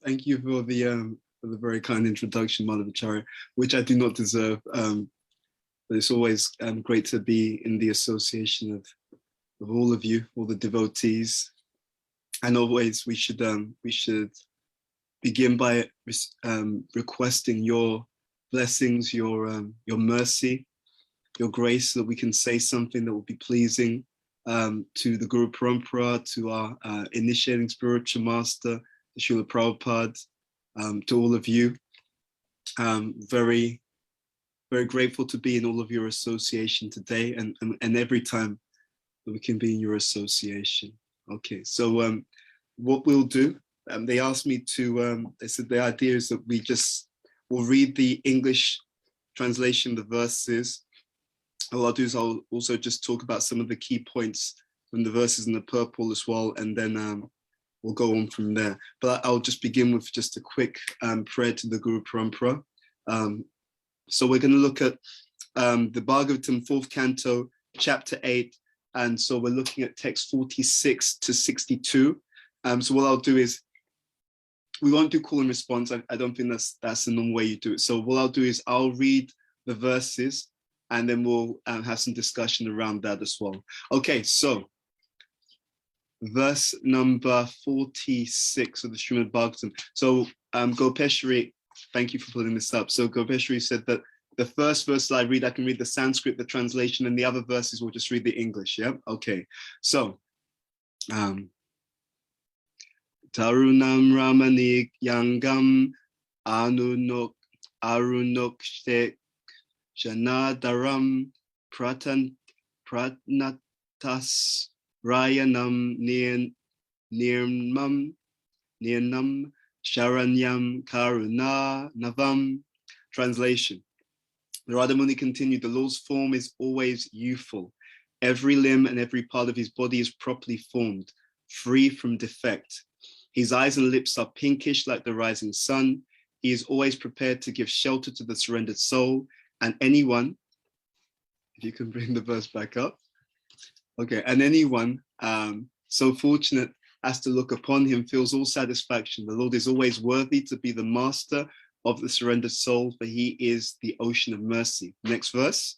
Thank you for the very kind introduction, Madhavacharya, which I do not deserve. But it's always great to be in the association of all of you, all the devotees. And always we should begin by requesting your blessings, your mercy, your grace, so that we can say something that will be pleasing to the Guru Parampara, to our initiating spiritual master, Srila Prabhupada, to all of you. Very, very grateful to be in all of your association today and every time that we can be in your association. Okay, so what we'll do, they asked me to, they said the idea is that we'll read the English translation of the verses. What I'll do is I'll also just talk about some of the key points from the verses in the purple as well, and then we'll go on from there. But I'll just begin with just a quick prayer to the Guru Parampara. So we're going to look at the Bhagavatam 4th canto, chapter 8, and so we're looking at text 46 to 62. So what I'll do is, we won't do call and response. I don't think that's the normal way you do it. So what I'll do is I'll read the verses and then we'll have some discussion around that as well. Okay, so verse number 46 of the Srimad Bhagavatam. So Gopeshwari, thank you for putting this up. So Gopeshwari said that the first verse that I read, I can read the Sanskrit, the translation, and the other verses will just read the English, yeah? Okay, so Tarunam Ramanik Yangam Arunokshte Janadaram Pratnatas Rayanam Nirnam Sharanyam Karuna Navam. Translation. The Radha Muni continued, the Lord's form is always youthful. Every limb and every part of his body is properly formed, free from defect. His eyes and lips are pinkish like the rising sun. He is always prepared to give shelter to the surrendered soul, and anyone, if you can bring the verse back up. Okay, and anyone so fortunate as to look upon him feels all satisfaction. The Lord is always worthy to be the master of the surrendered soul, for he is the ocean of mercy. Next verse.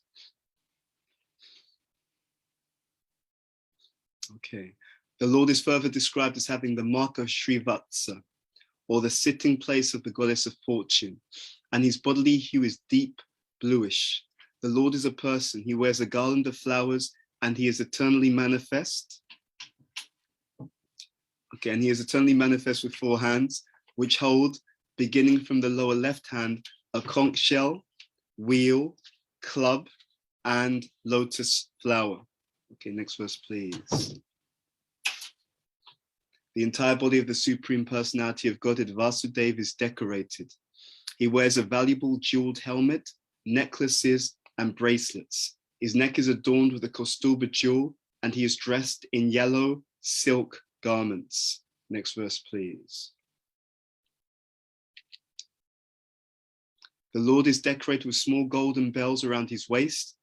Okay. The Lord is further described as having the mark of Srivatsa, or the sitting place of the goddess of fortune, and his bodily hue is deep bluish. The Lord is a person. He wears a garland of flowers, and he is eternally manifest. Okay, and he is eternally manifest with 4 hands, which hold, beginning from the lower left hand, a conch shell, wheel, club, and lotus flower. Okay, next verse, please. The entire body of the Supreme Personality of Godhead Vasudeva is decorated. He wears a valuable jeweled helmet, necklaces, and bracelets. His neck is adorned with a Kaustubha jewel, and he is dressed in yellow silk garments. Next verse, please. The Lord is decorated with small golden bells around his waist,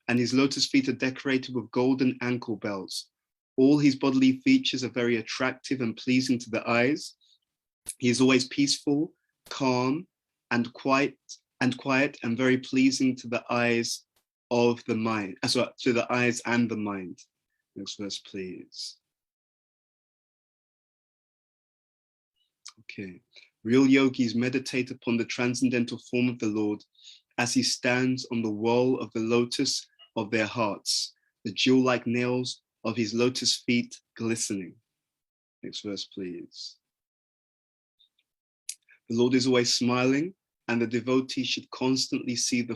and his lotus feet are decorated with golden ankle bells. All his bodily features are very attractive and pleasing to the eyes. He is always peaceful, calm, and quiet, and very pleasing to the eyes of the mind. So to the eyes and the mind. Next verse, please. Okay. Real yogis meditate upon the transcendental form of the Lord as he stands on the wall of the lotus of their hearts, the jewel-like nails of his lotus feet glistening. Next verse, please. The Lord is always smiling, and the devotee should constantly see the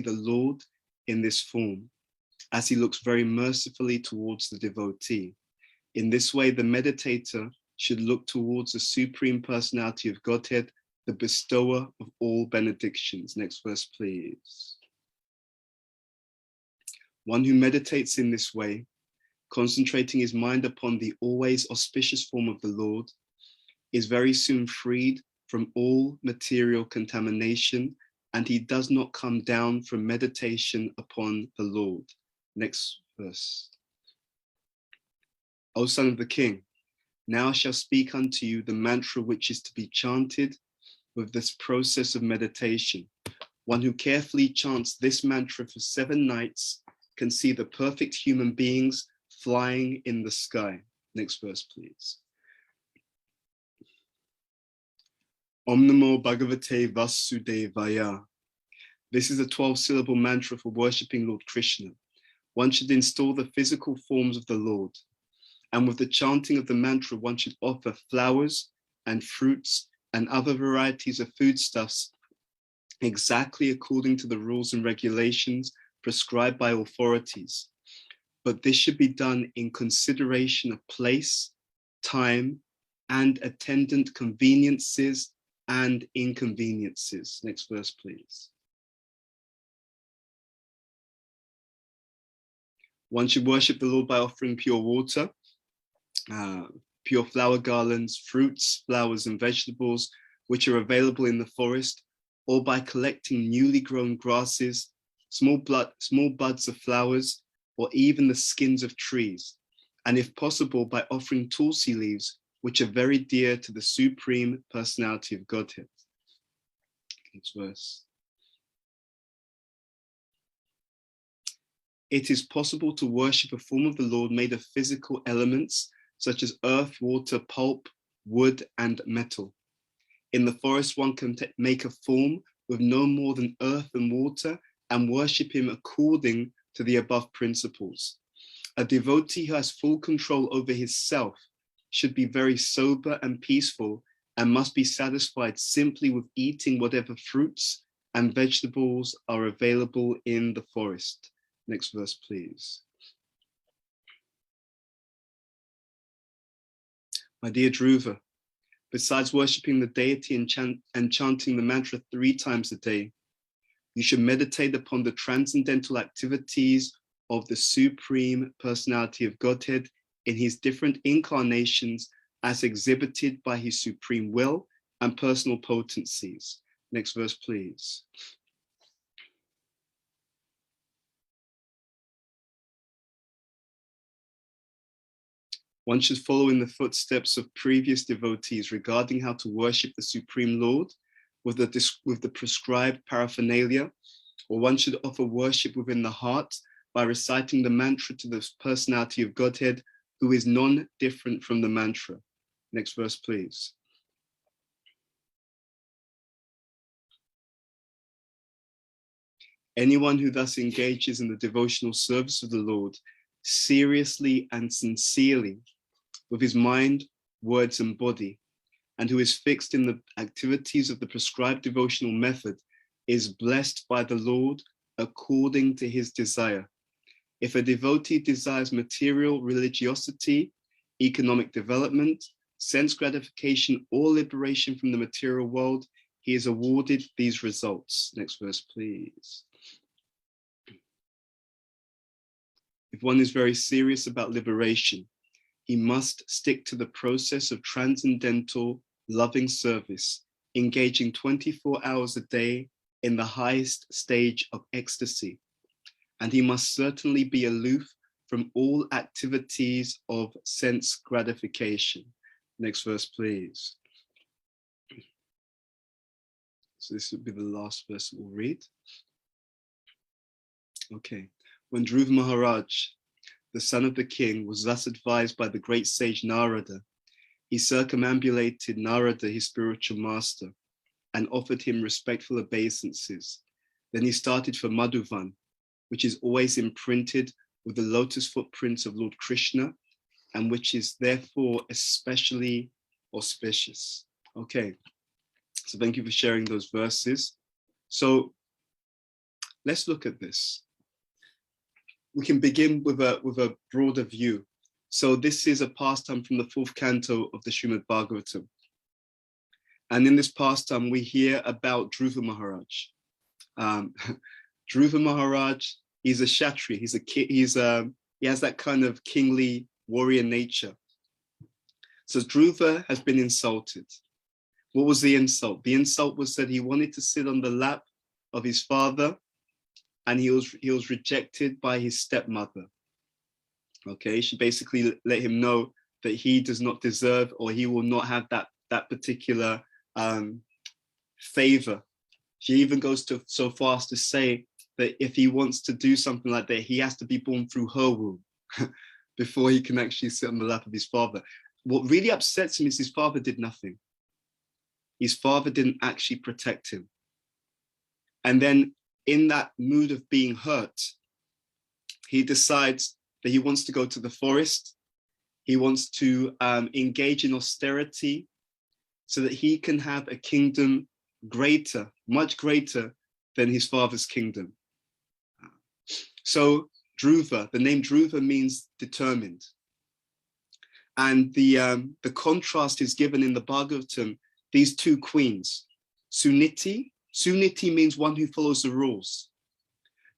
Lord in this form, as he looks very mercifully towards the devotee. In this way, the meditator should look towards the Supreme Personality of Godhead, the bestower of all benedictions. Next verse, please. One who meditates in this way, concentrating his mind upon the always auspicious form of the Lord, is very soon freed from all material contamination, and he does not come down from meditation upon the Lord. Next verse. O son of the king, Now I shall speak unto you the mantra which is to be chanted with this process of meditation. One who carefully chants this mantra for 7 nights can see the perfect human beings flying in the sky. Next verse, please. Om Namo Bhagavate Vasudevaya. This is a 12-syllable mantra for worshipping Lord Krishna. One should install the physical forms of the Lord. And with the chanting of the mantra, one should offer flowers and fruits and other varieties of foodstuffs exactly according to the rules and regulations prescribed by authorities. But this should be done in consideration of place, time, and attendant conveniences and inconveniences. Next verse, please. One should worship the Lord by offering pure water, pure flower garlands, fruits, flowers, and vegetables, which are available in the forest, or by collecting newly grown grasses, small buds of flowers, or even the skins of trees, and if possible, by offering tulsi leaves, which are very dear to the Supreme Personality of Godhead. Next verse. It is possible to worship a form of the Lord made of physical elements, such as earth, water, pulp, wood, and metal. In the forest, one can make a form with no more than earth and water and worship him according to the above principles. A devotee who has full control over his self should be very sober and peaceful and must be satisfied simply with eating whatever fruits and vegetables are available in the forest. Next verse, please. My dear Dhruva, besides worshipping the deity and chanting the mantra 3 times a day, you should meditate upon the transcendental activities of the Supreme Personality of Godhead in his different incarnations as exhibited by his supreme will and personal potencies. Next verse, please. One should follow in the footsteps of previous devotees regarding how to worship the Supreme Lord with the prescribed paraphernalia, or one should offer worship within the heart by reciting the mantra to the Personality of Godhead, who is non-different from the mantra. Next verse, please. Anyone who thus engages in the devotional service of the Lord seriously and sincerely with his mind, words, and body, and who is fixed in the activities of the prescribed devotional method, is blessed by the Lord according to his desire. If a devotee desires material religiosity, economic development, sense gratification, or liberation from the material world, he is awarded these results. Next verse, please. If one is very serious about liberation, he must stick to the process of transcendental loving service, engaging 24 hours a day in the highest stage of ecstasy. And he must certainly be aloof from all activities of sense gratification. Next verse, please. So this would be the last verse we'll read. Okay. When Dhruva Maharaj, the son of the king, was thus advised by the great sage Narada, he circumambulated Narada, his spiritual master, and offered him respectful obeisances. Then he started for Madhuvan, which is always imprinted with the lotus footprints of Lord Krishna, and which is therefore especially auspicious. Okay, so thank you for sharing those verses. So let's look at this. We can begin with a broader view. So this is a pastime from the 4th canto of the Srimad Bhagavatam. And in this pastime, we hear about Dhruva Maharaj. Dhruva Maharaj, he's a Kshatriya. He has that kind of kingly warrior nature. So Dhruva has been insulted. What was the insult? The insult was that he wanted to sit on the lap of his father, and he was rejected by his stepmother. Okay, she basically let him know that he does not deserve, or he will not have that particular favor. She even goes so far as to say that if he wants to do something like that, he has to be born through her womb before he can actually sit on the lap of his father. What really upsets him is his father did nothing. His father didn't actually protect him. And then in that mood of being hurt, he decides that he wants to go to the forest. He wants to engage in austerity so that he can have a kingdom greater, much greater than his father's kingdom. So Dhruva, the name Dhruva means determined. And the contrast is given in the Bhagavatam, these two queens, Suniti. Suniti means one who follows the rules.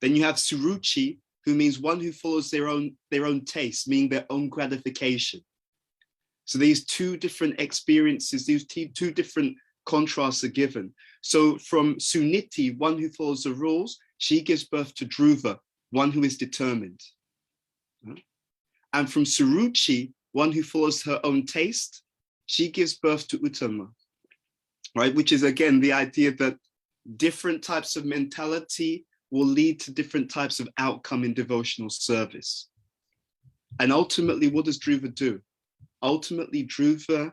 Then you have Suruchi, who means one who follows their own taste, meaning their own gratification. So these two different experiences, these two different contrasts are given. So from Suniti, one who follows the rules, she gives birth to Dhruva, one who is determined. And from Suruchi, one who follows her own taste, she gives birth to Uttama, right? Which is again the idea that different types of mentality will lead to different types of outcome in devotional service. And ultimately, what does Dhruva do? Ultimately, Dhruva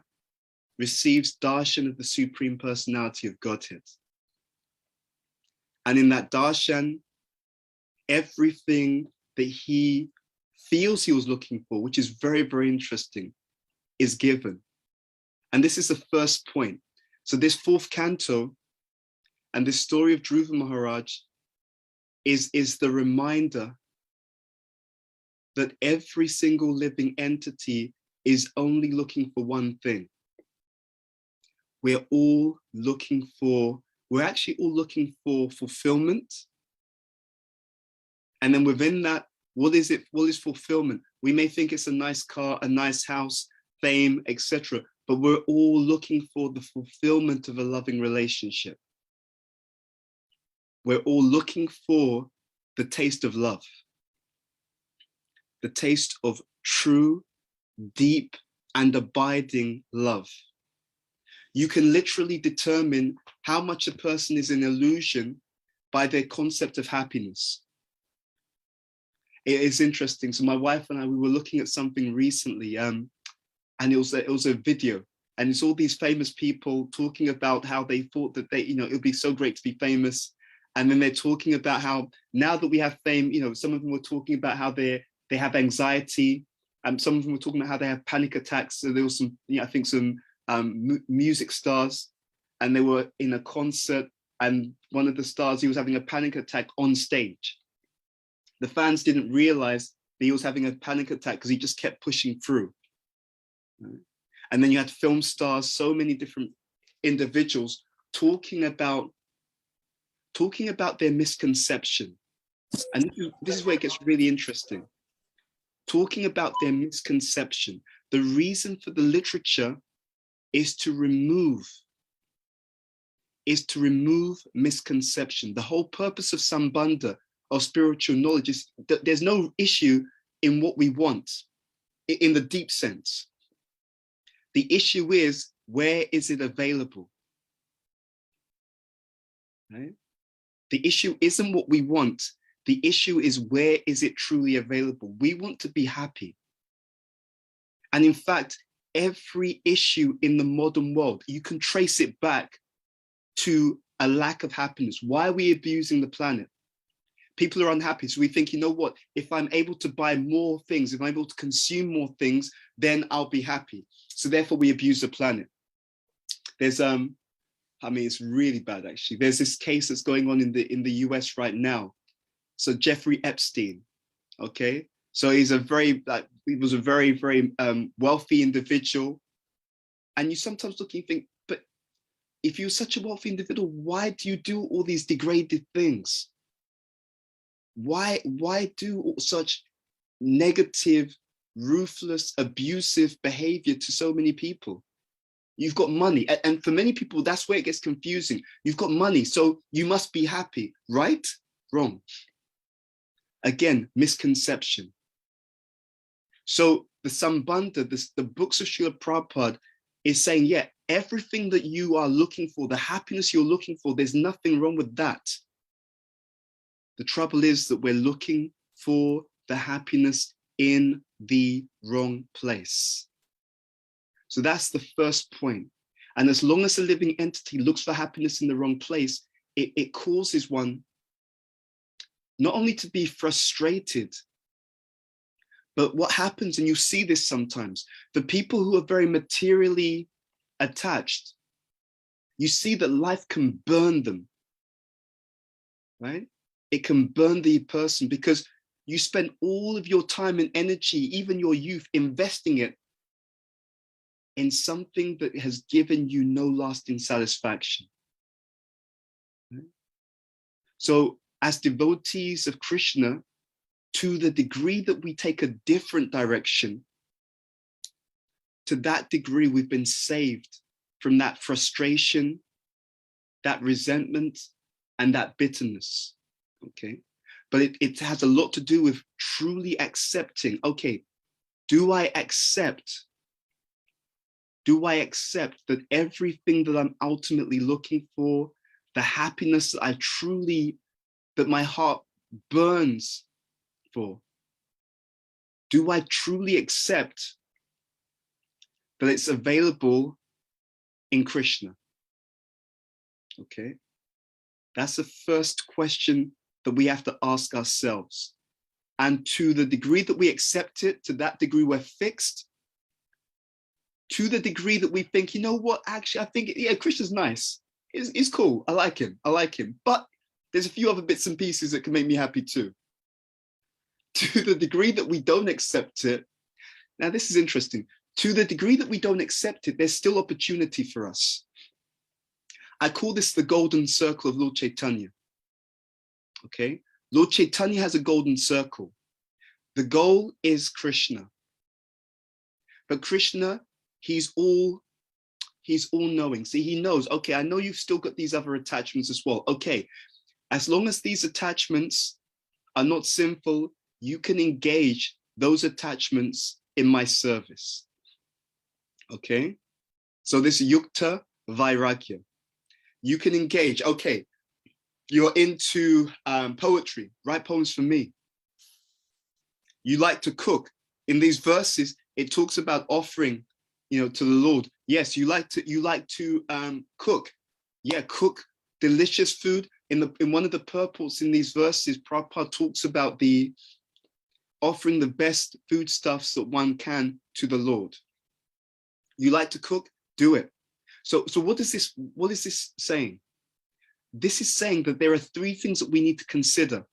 receives darshan of the Supreme Personality of Godhead. And in that darshan, everything that he feels he was looking for, which is very, very interesting, is given. And this is the first point. So this fourth canto and this story of Dhruva Maharaj is the reminder that every single living entity is only looking for one thing. We're actually all looking for fulfillment. And then within that, what is it? What is fulfillment? We may think it's a nice car, a nice house, fame, etc. But we're all looking for the fulfillment of a loving relationship. We're all looking for the taste of love, the taste of true, deep, and abiding love. You can literally determine how much a person is in illusion by their concept of happiness. It is interesting. So my wife and I, we were looking at something recently, and it was a video, and it's all these famous people talking about how they thought that it would be so great to be famous. And then they're talking about how now that we have fame, some of them were talking about how they have anxiety, and some of them were talking about how they have panic attacks. So there was some, I think some music stars, and they were in a concert, and one of the stars, he was having a panic attack on stage. The fans didn't realize that he was having a panic attack because he just kept pushing through. Right? And then you had film stars, so many different individuals talking about their misconception. And this is where it gets really interesting. Talking about their misconception. The reason for the literature is to remove misconception. The whole purpose of Sambandha, of spiritual knowledge, is that there's no issue in what we want, in the deep sense. The issue is, where is it available? Right? The issue isn't what we want. The issue is, where is it truly available? We want to be happy. And in fact, every issue in the modern world, you can trace it back to a lack of happiness. Why are we abusing the planet? People are unhappy. So we think, you know what, if I'm able to buy more things, if I'm able to consume more things, then I'll be happy. So therefore we abuse the planet. There's, it's really bad actually. There's this case that's going on in the US right now. So Jeffrey Epstein, okay? So he was a very, very wealthy individual. And you sometimes look and think, but if you're such a wealthy individual, why do you do all these degraded things? Why do such negative, ruthless, abusive behavior to so many people? You've got money. And for many people, that's where it gets confusing. You've got money, so you must be happy, right? Wrong. Again, misconception. So the Sambandha, the books of Srila Prabhupada is saying, yeah, everything that you are looking for, the happiness you're looking for, there's nothing wrong with that. The trouble is that we're looking for the happiness in the wrong place. So that's the first point. And as long as a living entity looks for happiness in the wrong place, it causes one not only to be frustrated, but what happens, and you see this sometimes, the people who are very materially attached, you see that life can burn them, right? It can burn the person because you spend all of your time and energy, even your youth, investing it in something that has given you no lasting satisfaction. Right? So as devotees of Krishna, to the degree that we take a different direction, to that degree we've been saved from that frustration, that resentment, and that bitterness, okay? But it has a lot to do with truly accepting, okay, do I accept that everything that I'm ultimately looking for, the happiness that that my heart burns for, do I truly accept that it's available in Krishna? Okay, that's the first question that we have to ask ourselves. And to the degree that we accept it, to that degree we're fixed. To the degree that we think, you know what, actually, I think, yeah, Krishna's nice. He's cool. I like him. But there's a few other bits and pieces that can make me happy too. To the degree that we don't accept it, now this is interesting. To the degree that we don't accept it, there's still opportunity for us. I call this the golden circle of Lord Chaitanya. Okay, Lord Chaitanya has a golden circle. The goal is Krishna. But Krishna, he's all knowing. See, he knows, okay, I know you've still got these other attachments as well. Okay, as long as these attachments are not sinful, you can engage those attachments in my service. Okay, so this yukta vairagya, you can engage. Okay, you're into poetry, write poems for me. You like to cook. In these verses, it talks about offering, to the Lord. Yes, you like to cook. Yeah, cook delicious food. In one of the purports in these verses, Prabhupada talks about the offering the best foodstuffs that one can to the Lord. You like to cook? Do it. So what is this saying? This is saying that there are three things that we need to consider.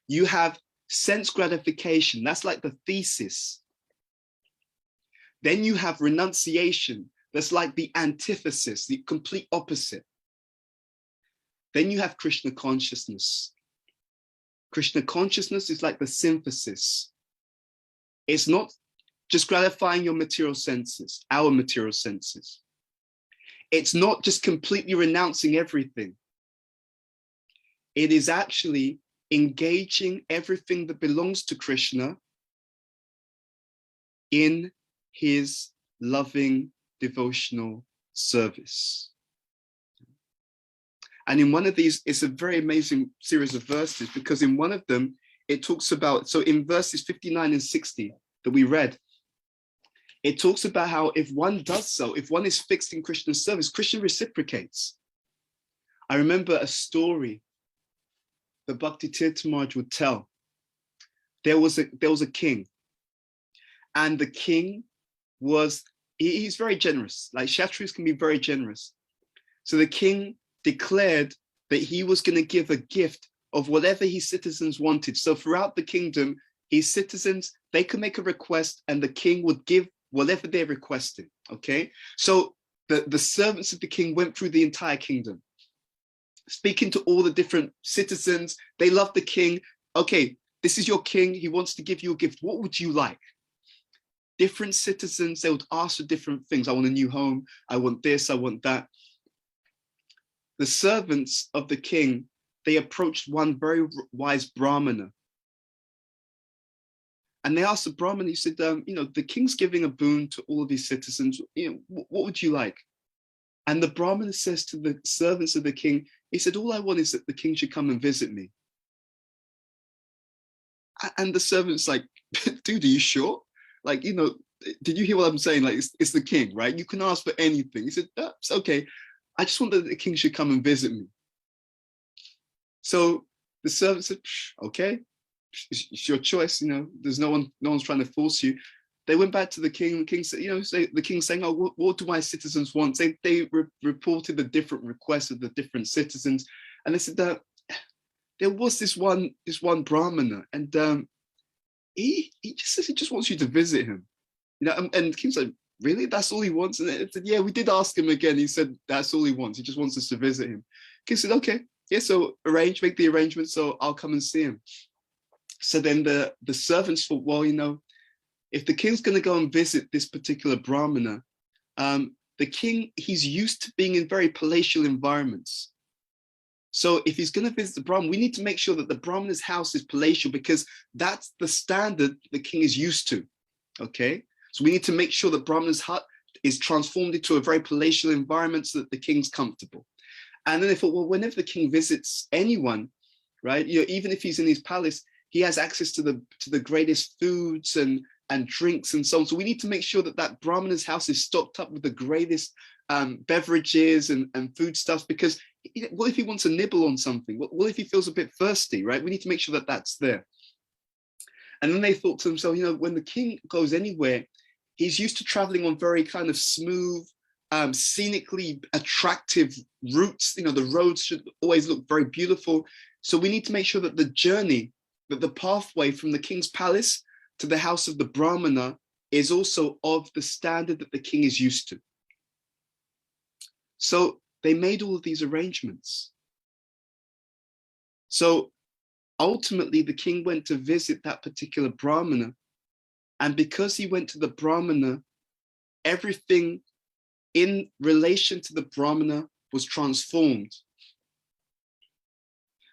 You have sense gratification. That's like the thesis. Then you have renunciation. That's like the antithesis, the complete opposite. Then you have Krishna consciousness. Krishna consciousness is like the synthesis. It's not just gratifying your material senses, our material senses. It's not just completely renouncing everything. It is actually engaging everything that belongs to Krishna in his loving devotional service. And in one of these, it's a very amazing series of verses, because in one of them, it talks about, so in verses 59 and 60 that we read, it talks about how if one does so, if one is fixed in Krishna's service, Krishna reciprocates. I remember a story that Bhakti Tirtha Maharaj would tell. There was a king, and the king he's very generous. Like Kshatriyas can be very generous. So the king declared that he was going to give a gift of whatever his citizens wanted. So throughout the kingdom, his citizens, they could make a request and the king would give whatever they requested. Okay, so the servants of the king went through the entire kingdom, speaking to all the different citizens. They loved the king. Okay, this is your king. He wants to give you a gift. What would you like? Different citizens, they would ask for different things. I want a new home. I want this. I want that. The servants of the king, they approached one very wise Brahmana. And they asked the Brahmin, he said, the king's giving a boon to all of his citizens. What would you like? And the Brahmin says to the servants of the king, he said, all I want is that the king should come and visit me. And the servant's like, dude, are you sure? Like, did you hear what I'm saying? Like, it's the king, right? You can ask for anything. He said, that's okay. I just want that the king should come and visit me. So the servant said, okay, it's your choice. There's no one's trying to force you. They went back to the king. The king said, the king saying, oh, what do my citizens want? They reported the different requests of the different citizens. And they said that there was this one Brahmana, and he just wants you to visit him. And the king said, really? That's all he wants? And they said, yeah, we did ask him again. He said, that's all he wants. He just wants us to visit him. King said, okay, yeah, so make the arrangement, so I'll come and see him. So then the servants thought, well, if the king's going to go and visit this particular Brahmana, the king, he's used to being in very palatial environments. So if he's going to visit the Brahmin, we need to make sure that the Brahmana's house is palatial, because that's the standard the king is used to, okay? So we need to make sure that Brahmana's hut is transformed into a very palatial environment so that the king's comfortable. And then they thought, well, whenever the king visits anyone, right, even if he's in his palace, he has access to the greatest foods and drinks and so on. So we need to make sure that that Brahmana's house is stocked up with the greatest beverages and foodstuffs, because what if he wants a nibble on something? What if he feels a bit thirsty, right? We need to make sure that that's there. And then they thought to themselves, when the king goes anywhere, he's used to traveling on very kind of smooth, scenically attractive routes. The roads should always look very beautiful. So we need to make sure that the journey, that the pathway from the king's palace to the house of the Brahmana is also of the standard that the king is used to. So they made all of these arrangements. So ultimately, the king went to visit that particular Brahmana. And because he went to the Brahmana, everything in relation to the Brahmana was transformed.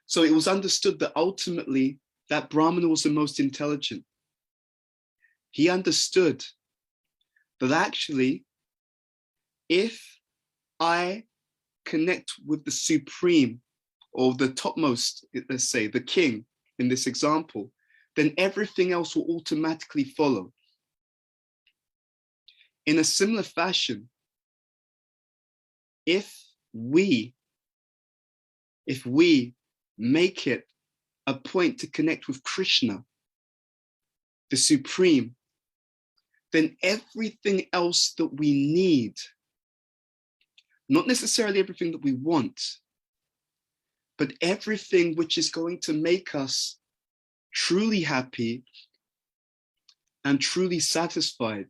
So it was understood that ultimately that Brahmana was the most intelligent. He understood that actually, if I connect with the supreme, or the topmost, let's say, the king in this example, then everything else will automatically follow. In a similar fashion, if we make it a point to connect with Krishna, the supreme, then everything else that we need, not necessarily everything that we want, but everything which is going to make us truly happy and truly satisfied,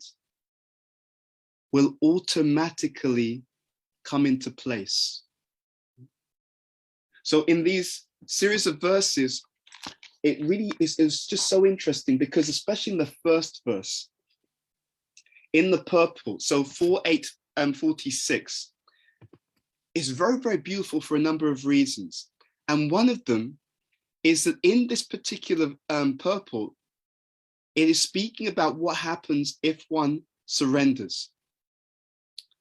will automatically come into place. So in these series of verses, it really is just so interesting, because especially in the first verse, in the purple, so 4:8 and 46, is very, very beautiful for a number of reasons. And one of them is that in this particular purple, it is speaking about what happens if one surrenders.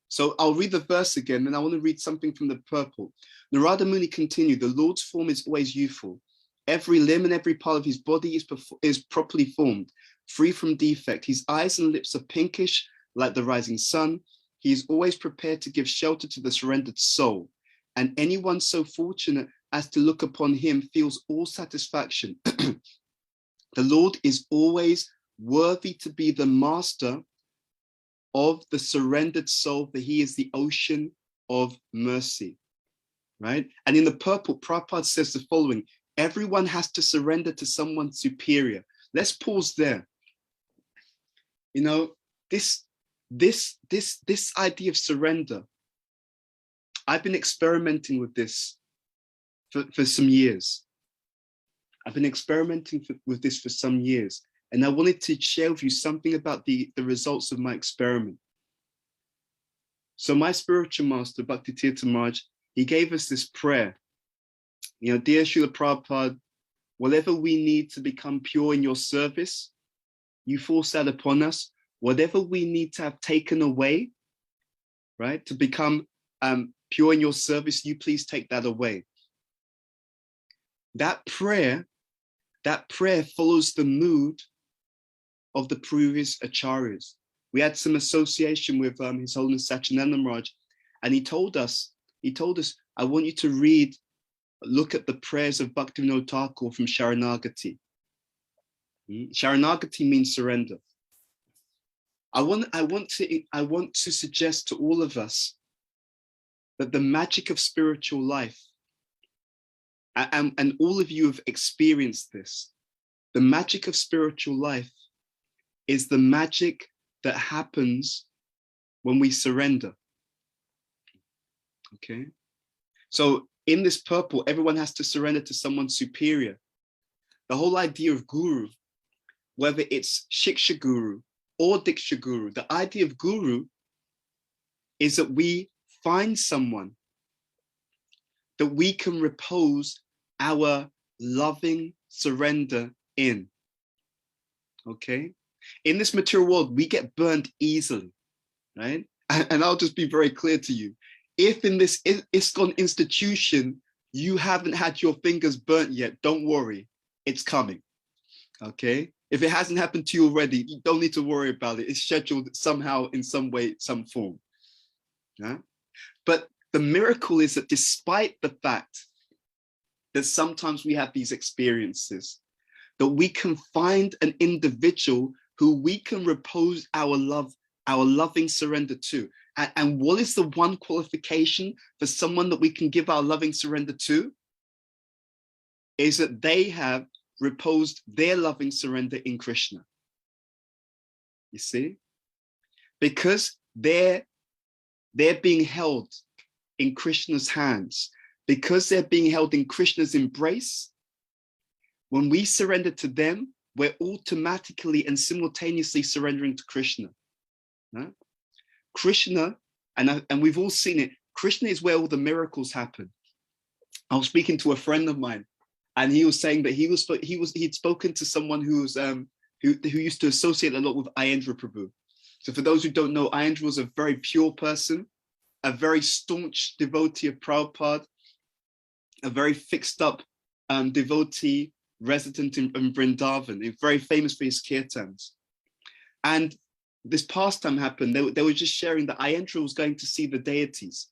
So I'll read the verse again, and I want to read something from the purple. Narada Muni continued, the Lord's form is always youthful. Every limb and every part of his body is properly formed, free from defect. His eyes and lips are pinkish, like the rising sun. He is always prepared to give shelter to the surrendered soul. And anyone so fortunate as to look upon him feels all satisfaction. The Lord is always worthy to be the master of the surrendered soul, for he is the ocean of mercy, right? And in the purple, Prabhupada says the following: everyone has to surrender to someone superior. Let's pause there. This idea of surrender, I've been experimenting with this for some years. I've been experimenting with this for some years, and I wanted to share with you something about the results of my experiment. So my spiritual master, Bhakti Tirtha Maharaj, he gave us this prayer. Dear Srila Prabhupada, whatever we need to become pure in your service, you force that upon us. Whatever we need to have taken away, right, to become pure in your service, you please take that away. That prayer follows the mood of the previous acharyas. We had some association with His Holiness Satchidananda Maharaj, and he told us, I want you to look at the prayers of Bhaktivinoda Thakur from Sharanagati. Sharanagati means surrender. I want to suggest to all of us that the magic of spiritual life, and all of you have experienced this, the magic of spiritual life is the magic that happens when we surrender. Okay? So in this purport, everyone has to surrender to someone superior. The whole idea of guru, whether it's Shiksha Guru or Diksha Guru, the idea of guru is that we find someone that we can repose our loving surrender in. Okay? In this material world, we get burned easily, right? And I'll just be very clear to you. If in this ISKCON institution, you haven't had your fingers burnt yet, don't worry, it's coming, okay? If it hasn't happened to you already, you don't need to worry about it. It's scheduled somehow, in some way, some form. Yeah? But the miracle is that despite the fact that sometimes we have these experiences, that we can find an individual who we can repose our loving surrender to. And what is the one qualification for someone that we can give our loving surrender to? Is that they have reposed their loving surrender in Krishna. You see? Because they're being held in Krishna's hands, because they're being held in Krishna's embrace. When we surrender to them, we're automatically and simultaneously surrendering to Krishna. Huh? Krishna, and we've all seen it, Krishna is where all the miracles happen. I was speaking to a friend of mine, and he was saying that he'd spoken to someone who used to associate a lot with Ayendra Prabhu. So for those who don't know, Ayendra was a very pure person, a very staunch devotee of Prabhupada, a very fixed up devotee resident in Vrindavan, very famous for his kirtans. And this pastime happened. They were just sharing that Ayendra was going to see the deities.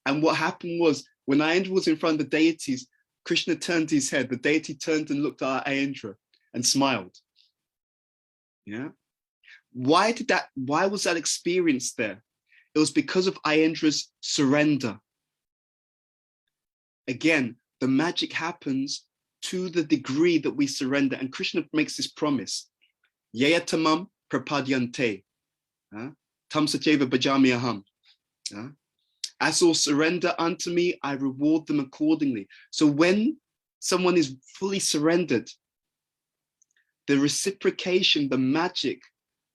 And what happened was, when Ayendra was in front of the deities, Krishna turned his head. The deity turned and looked at Ayendra and smiled. Yeah. Why was that experience there? It was because of Ayendra's surrender. Again, the magic happens to the degree that we surrender. And Krishna makes this promise. Yayatamam prapadyante. Tam satyeva bhajami aham. As all surrender unto me, I reward them accordingly. So when someone is fully surrendered, the reciprocation, the magic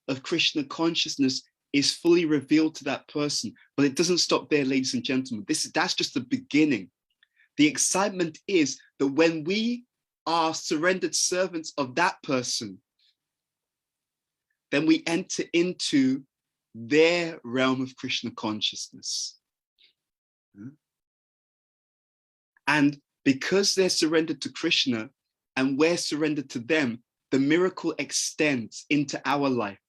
of Krishna consciousness is fully revealed to that person. But it doesn't stop there, ladies and gentlemen. That's just the beginning. The excitement is that when we are surrendered servants of that person, then we enter into their realm of Krishna consciousness. And because they're surrendered to Krishna and we're surrendered to them, the miracle extends into our life.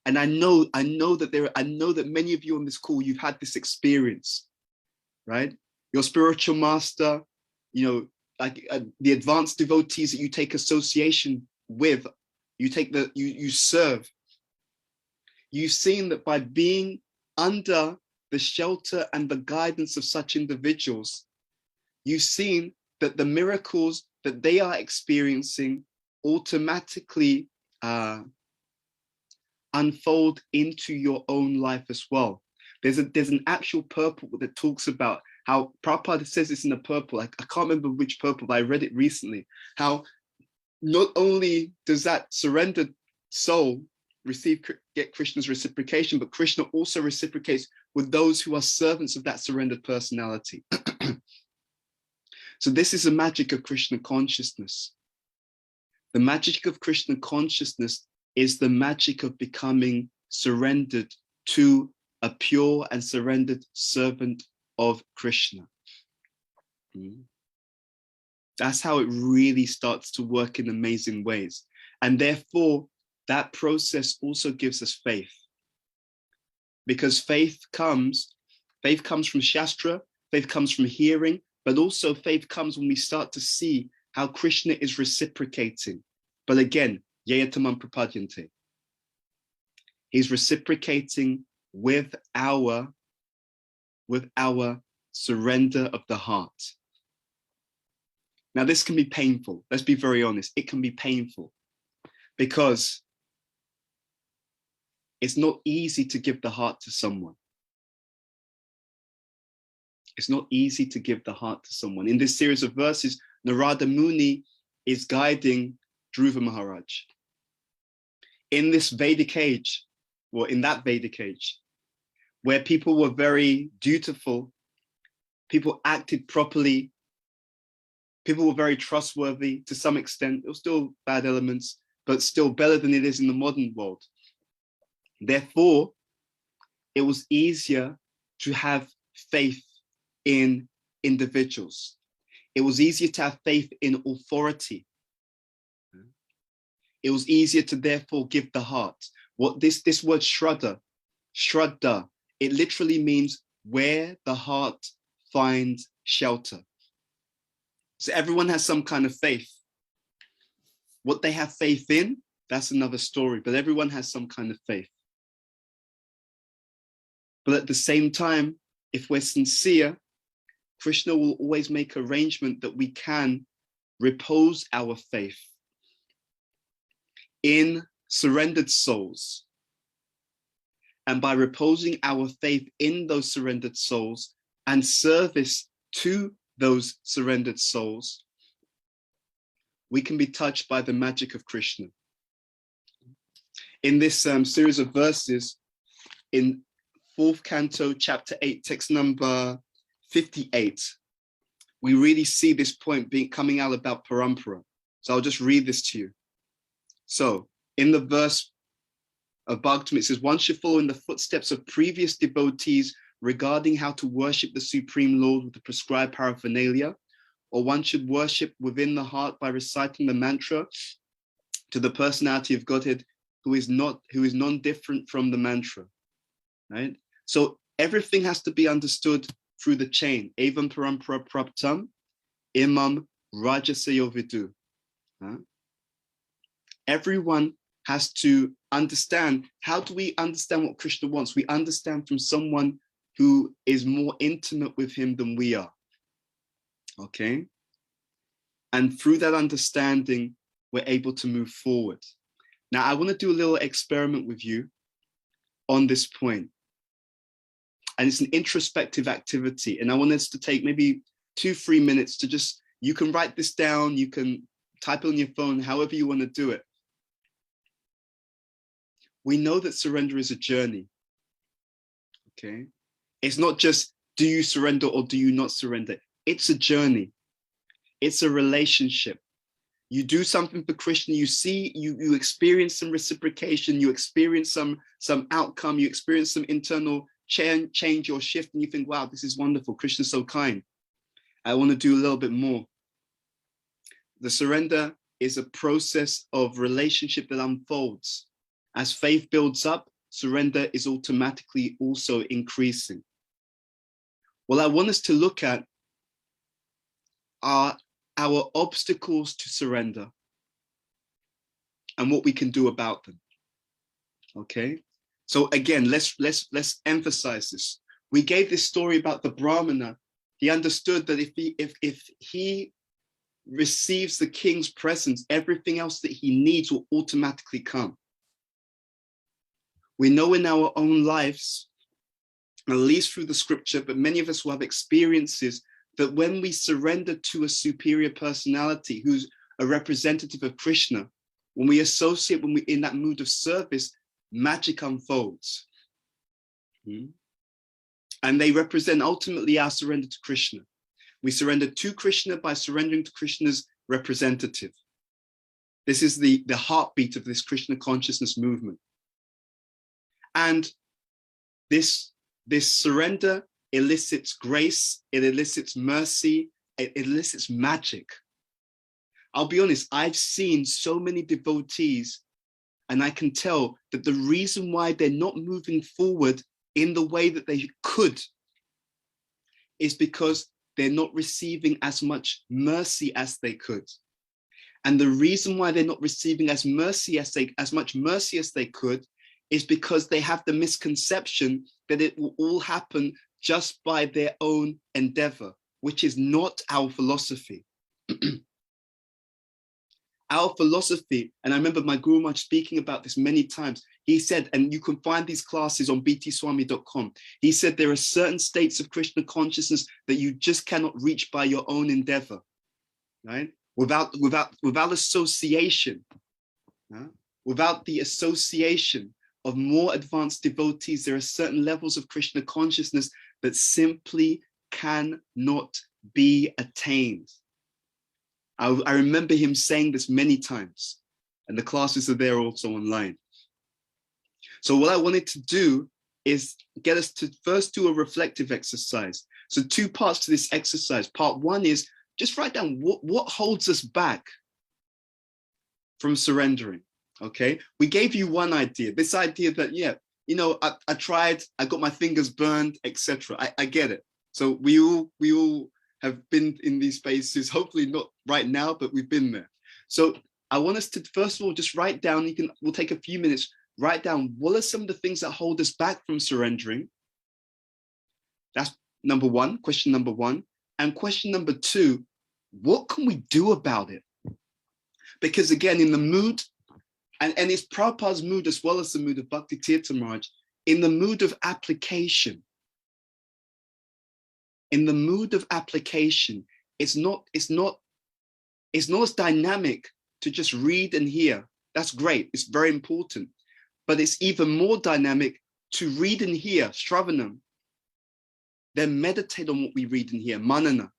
And I know that many of you on this call, you've had this experience, right? Your spiritual master, like the advanced devotees that you take association with, you serve. You've seen that by being under the shelter and the guidance of such individuals, you've seen that the miracles that they are experiencing automatically unfold into your own life as well. There's an actual purport that talks about how Prabhupada says this in the purport. I can't remember which purport, but I read it recently. How not only does that surrendered soul get Krishna's reciprocation, but Krishna also reciprocates with those who are servants of that surrendered personality. So this is the magic of Krishna consciousness. The magic of Krishna consciousness is the magic of becoming surrendered to a pure and surrendered servant of Krishna. That's how it really starts to work in amazing ways. And therefore, that process also gives us faith. Because faith comes from Shastra, faith comes from hearing, but also faith comes when we start to see how Krishna is reciprocating. But again, yeyatamam prapadyante. He's reciprocating with our surrender of the heart. Now, this can be painful. Let's be very honest. It can be painful because it's not easy to give the heart to someone. It's not easy to give the heart to someone. In this series of verses, Narada Muni is guiding Dhruva Maharaj. In this Vedic age, or in that Vedic age, where people were very dutiful, people acted properly, people were very trustworthy to some extent. There were still bad elements, but still better than it is in the modern world. Therefore, it was easier to have faith in individuals. It was easier to have faith in authority. It was easier to therefore give the heart. What this word Shraddha, it literally means where the heart finds shelter. So everyone has some kind of faith. What they have faith in, that's another story, but everyone has some kind of faith. But at the same time, if we're sincere, Krishna will always make arrangement that we can repose our faith in surrendered souls. And by reposing our faith in those surrendered souls and service to those surrendered souls, we can be touched by the magic of Krishna. In this series of verses, in 4th canto, chapter 8, text number 58, we really see this point coming out about parampara. So I'll just read this to you. So in the verse of Bhagavatam, it says, one should follow in the footsteps of previous devotees regarding how to worship the Supreme Lord with the prescribed paraphernalia, or one should worship within the heart by reciting the mantra to the personality of Godhead who is non-different from the mantra, right? So everything has to be understood through the chain. Evam parampara praptam imam rajasayo vidu. Everyone has to understand. How do we understand what Krishna wants? We understand from someone who is more intimate with him than we are. Okay? And through that understanding, we're able to move forward. Now, I want to do a little experiment with you on this point. And it's an introspective activity. And I want us to take maybe 2-3 minutes to just, you can write this down, you can type it on your phone, however you want to do it. We know that surrender is a journey. Okay? It's not just, do you surrender or do you not surrender? It's a journey. It's a relationship. You do something for Krishna, you see, you experience some reciprocation, you experience some outcome, you experience some internal change or shift, and you think, wow, this is wonderful. Krishna's so kind. I want to do a little bit more. The surrender is a process of relationship that unfolds. As faith builds up, surrender is automatically also increasing. What I want us to look at are our obstacles to surrender and what we can do about them. Okay? So again, let's emphasize this. We gave this story about the Brahmana. He understood that if he receives the king's presence, everything else that he needs will automatically come. We know in our own lives, at least through the scripture, but many of us will have experiences that when we surrender to a superior personality who's a representative of Krishna, when we associate, when we're in that mood of service, magic unfolds. And they represent ultimately our surrender to Krishna. We surrender to Krishna by surrendering to Krishna's representative. This is the heartbeat of this Krishna consciousness movement. And this surrender elicits grace, it elicits mercy, it elicits magic. I'll be honest, I've seen so many devotees, and I can tell that the reason why they're not moving forward in the way that they could is because they're not receiving as much mercy as they could. And the reason why they're not receiving as much mercy as they could is because they have the misconception that it will all happen just by their own endeavor, which is not our philosophy. Our philosophy, and I remember my Guru Maharaj speaking about this many times, he said, and you can find these classes on btswami.com, he said there are certain states of Krishna consciousness that you just cannot reach by your own endeavor, right? Without association, without the association of more advanced devotees, there are certain levels of Krishna consciousness that simply cannot be attained. I remember him saying this many times, and the classes are there also online. So what I wanted to do is get us to first do a reflective exercise. So 2 parts to this exercise. Part 1 is just write down what holds us back from surrendering, okay? We gave you one idea, this idea that, yeah, you know, I tried, I got my fingers burned, etc. I get it. So we all have been in these spaces, hopefully not right now, but we've been there. So I want us to, first of all, just write down, we'll take a few minutes, write down what are some of the things that hold us back from surrendering. That's number 1, question number 1. And question number 2, what can we do about it? Because again, in the mood, and it's Prabhupada's mood as well as the mood of Bhakti Tirtha Maharaj, in the mood of application, it's not as dynamic to just read and hear. That's great, it's very important. But it's even more dynamic to read and hear, Shravanam, then meditate on what we read and hear, Manana,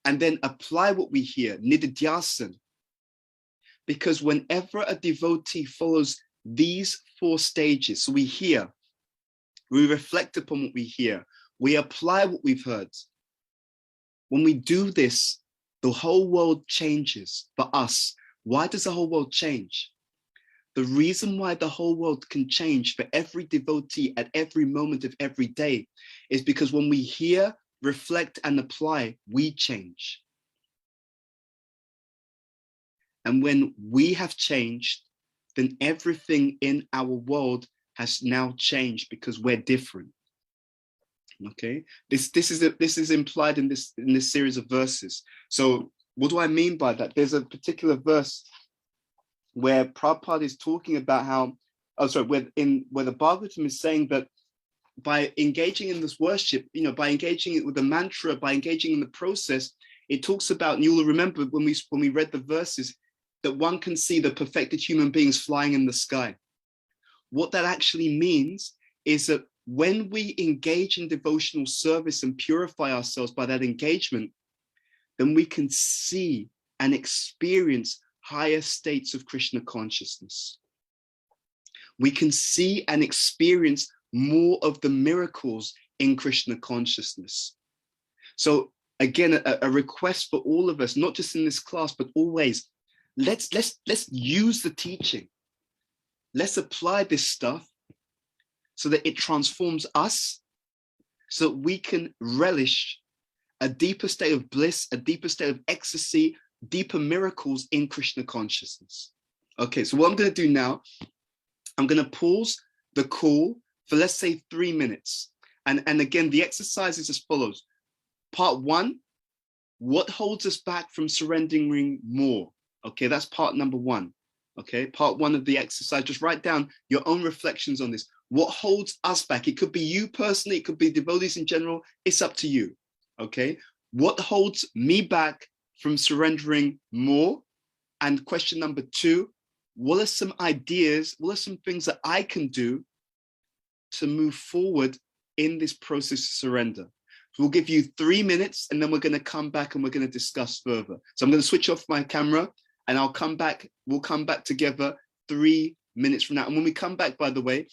and then apply what we hear, Nididhyasan. Because whenever a devotee follows these 4 stages, so we hear, we reflect upon what we hear, we apply what we've heard. When we do this, the whole world changes for us. Why does the whole world change? The reason why the whole world can change for every devotee at every moment of every day is because when we hear, reflect, and apply, we change. And when we have changed, then everything in our world has now changed because we're different. Okay, this is implied in this series of verses. So what do I mean by that? There's a particular verse where Prabhupada is talking about how, where the Bhagavatam is saying that by engaging in this worship, you know, by engaging it with the mantra, by engaging in the process, it talks about, and you'll remember when we read the verses, that one can see the perfected human beings flying in the sky. What that actually means is that when we engage in devotional service and purify ourselves by that engagement, then we can see and experience higher states of Krishna consciousness. We can see and experience more of the miracles in Krishna consciousness. So again, a request for all of us, not just in this class, but always, let's use the teaching. Let's apply this stuff so that it transforms us, so that we can relish a deeper state of bliss, a deeper state of ecstasy, deeper miracles in Krishna consciousness. Okay, so what I'm going to do now, I'm going to pause the call for, let's say, 3 minutes. And again, the exercise is as follows. Part 1, what holds us back from surrendering more? Okay, that's part number 1. Okay, part 1 of the exercise. Just write down your own reflections on this. What holds us back? It could be you personally, it could be devotees in general. It's up to you. Okay, what holds me back from surrendering more? And question number 2, what are some ideas, what are some things that I can do to move forward in this process of surrender? So we'll give you 3 minutes and then we're going to come back and we're going to discuss further. So I'm going to switch off my camera and we'll come back together 3 minutes from now. And when we come back, by the way,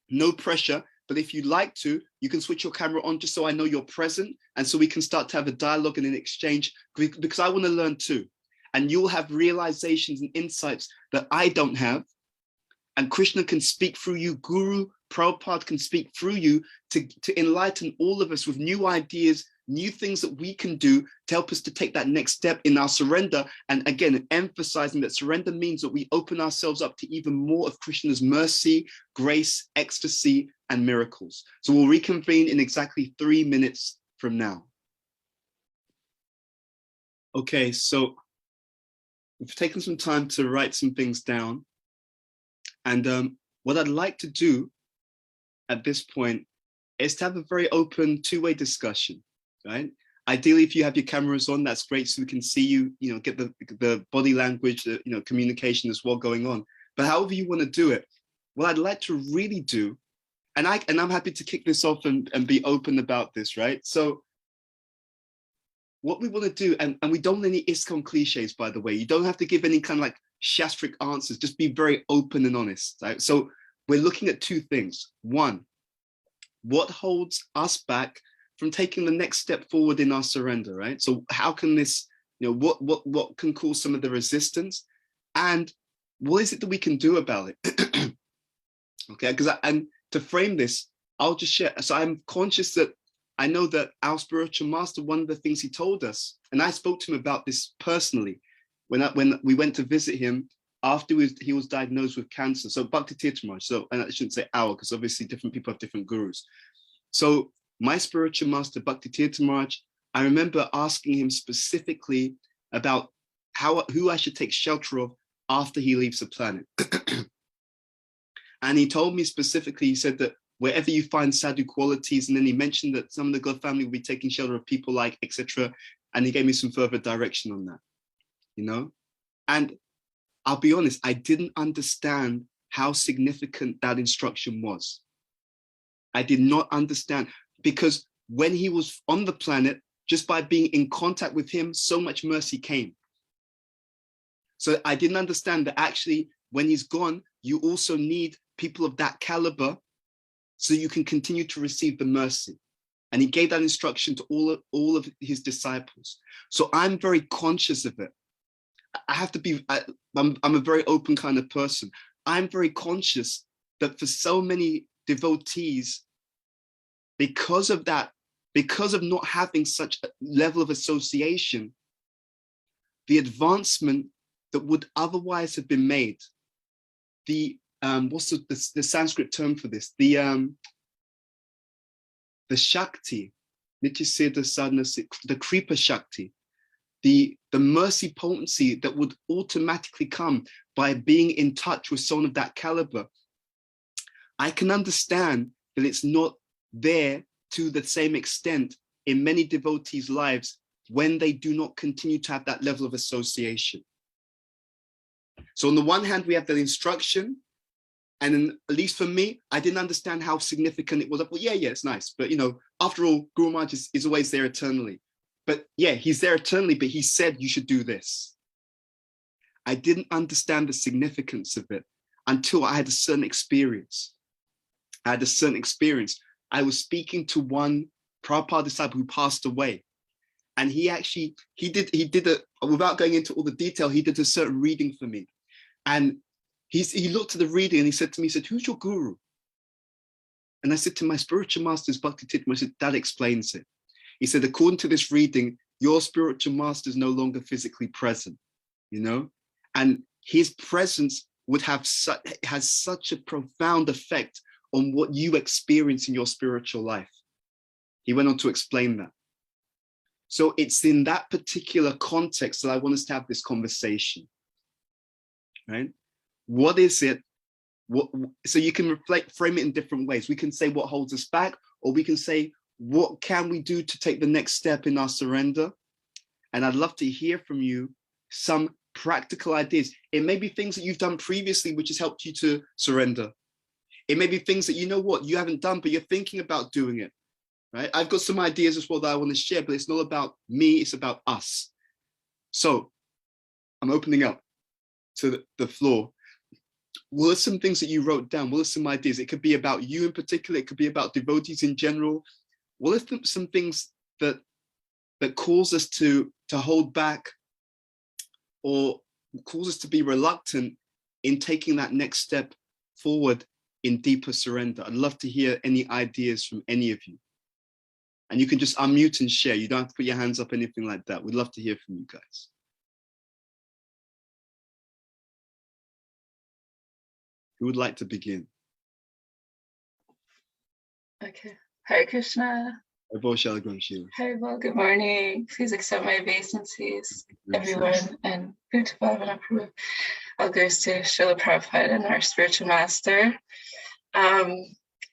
no pressure, but if you'd like to, you can switch your camera on just so I know you're present, and so we can start to have a dialogue and an exchange, because I want to learn too. And you'll have realizations and insights that I don't have. And Krishna can speak through you, Guru Prabhupada can speak through you to enlighten all of us with new ideas, new things that we can do to help us to take that next step in our surrender. And again, emphasizing that surrender means that we open ourselves up to even more of Krishna's mercy, grace, ecstasy, and miracles. So we'll reconvene in exactly 3 minutes from now. Okay, so we've taken some time to write some things down. And what I'd like to do at this point is to have a very open two-way discussion, right? Ideally, if you have your cameras on, that's great, so we can see you, get the body language, the, communication as well going on. But however you want to do it, what I'd like to really do, and I'm happy to kick this off and be open about this, right? So what we want to do, and we don't want any ISKCON cliches, by the way. You don't have to give any kind of like shastric answers, just be very open and honest, right? So we're looking at two things. One, what holds us back from taking the next step forward in our surrender, right? So how can this, what can cause some of the resistance, and what is it that we can do about it? Okay, and to frame this, I'll just share. So I'm conscious that I know that our spiritual master, one of the things he told us, and I spoke to him about this personally, when we went to visit him after he was diagnosed with cancer. So Bhakti Tirtha Maharaj, and I shouldn't say our, because obviously different people have different gurus. So my spiritual master, Bhakti Tirtha Maharaj, I remember asking him specifically about who I should take shelter of after he leaves the planet. And he told me specifically, he said that wherever you find sadhu qualities, and then he mentioned that some of the God family will be taking shelter of people like, etc. And he gave me some further direction on that, And I'll be honest, I didn't understand how significant that instruction was. I did not understand, because when he was on the planet, just by being in contact with him, so much mercy came. So I didn't understand that actually, when he's gone, you also need people of that caliber so you can continue to receive the mercy. And he gave that instruction to all of his disciples. So I'm very conscious of it. I have to be, I'm a very open kind of person. I'm very conscious that for so many devotees, because of that, because of not having such a level of association, the advancement that would otherwise have been made, what's the Sanskrit term for this? The Shakti, Nityasiddha Sadhana, the Kripa Shakti, the mercy potency that would automatically come by being in touch with someone of that caliber. I can understand that it's not there to the same extent in many devotees' lives when they do not continue to have that level of association. So on the one hand, we have that instruction, and then, at least for me, I didn't understand how significant it was. Well, yeah, it's nice, but after all, Guru Maharaj is always there eternally. But yeah, he's there eternally, but he said you should do this. I didn't understand the significance of it until I had a certain experience. I was speaking to one Prabhupada disciple who passed away. And he did without going into all the detail, he did a certain reading for me. And he looked at the reading and he said to me, who's your guru? And I said to my spiritual master's Bhakti Tirtha Maharaj, I said, that explains it. He said, according to this reading, your spiritual master is no longer physically present, and his presence has such a profound effect on what you experience in your spiritual life. He went on to explain that. So it's in that particular context that I want us to have this conversation, right? What is it? So you can frame it in different ways. We can say what holds us back, or we can say, what can we do to take the next step in our surrender? And I'd love to hear from you some practical ideas. It may be things that you've done previously, which has helped you to surrender. It may be things that you haven't done, but you're thinking about doing it, right? I've got some ideas as well that I want to share, but it's not about me, it's about us. So I'm opening up to the floor. What are some things that you wrote down? What are some ideas? It could be about you in particular. It could be about devotees in general. What are some things that cause us to hold back, or cause us to be reluctant in taking that next step forward in deeper surrender? I'd love to hear any ideas from any of you. And you can just unmute and share. You don't have to put your hands up, anything like that. We'd love to hear from you guys. Who would like to begin? Okay. Hare Krishna. Hare Well, good morning. Please accept my obeisances, everyone, and Bhuta Bhavana Prabhu. All goes to Srila Prabhupada and our spiritual master.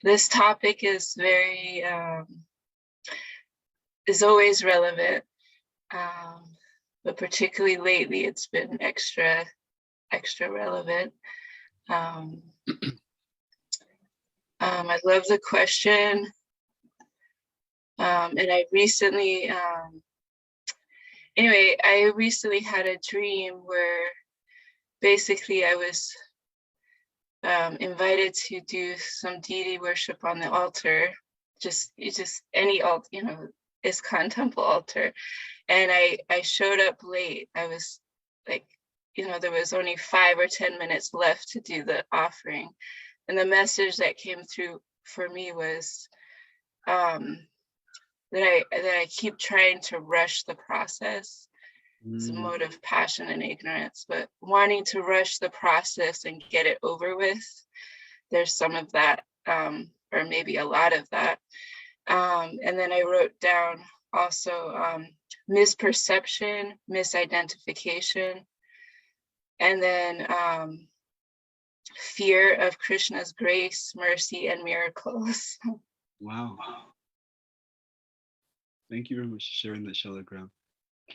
This topic is very, is always relevant, but particularly lately, it's been extra relevant. I love the question. And I recently, I recently had a dream where basically I was invited to do some deity worship on the altar, just any altar, ISKCON temple altar. And I showed up late. I was like, there was only 5 or 10 minutes left to do the offering. And the message that came through for me was that I keep trying to rush the process. It's a mode of passion and ignorance, but wanting to rush the process and get it over with. There's some of that, or maybe a lot of that. And then I wrote down also misperception, misidentification, and then fear of Krishna's grace, mercy, and miracles. Wow. Thank you very much for sharing that, Shalagram.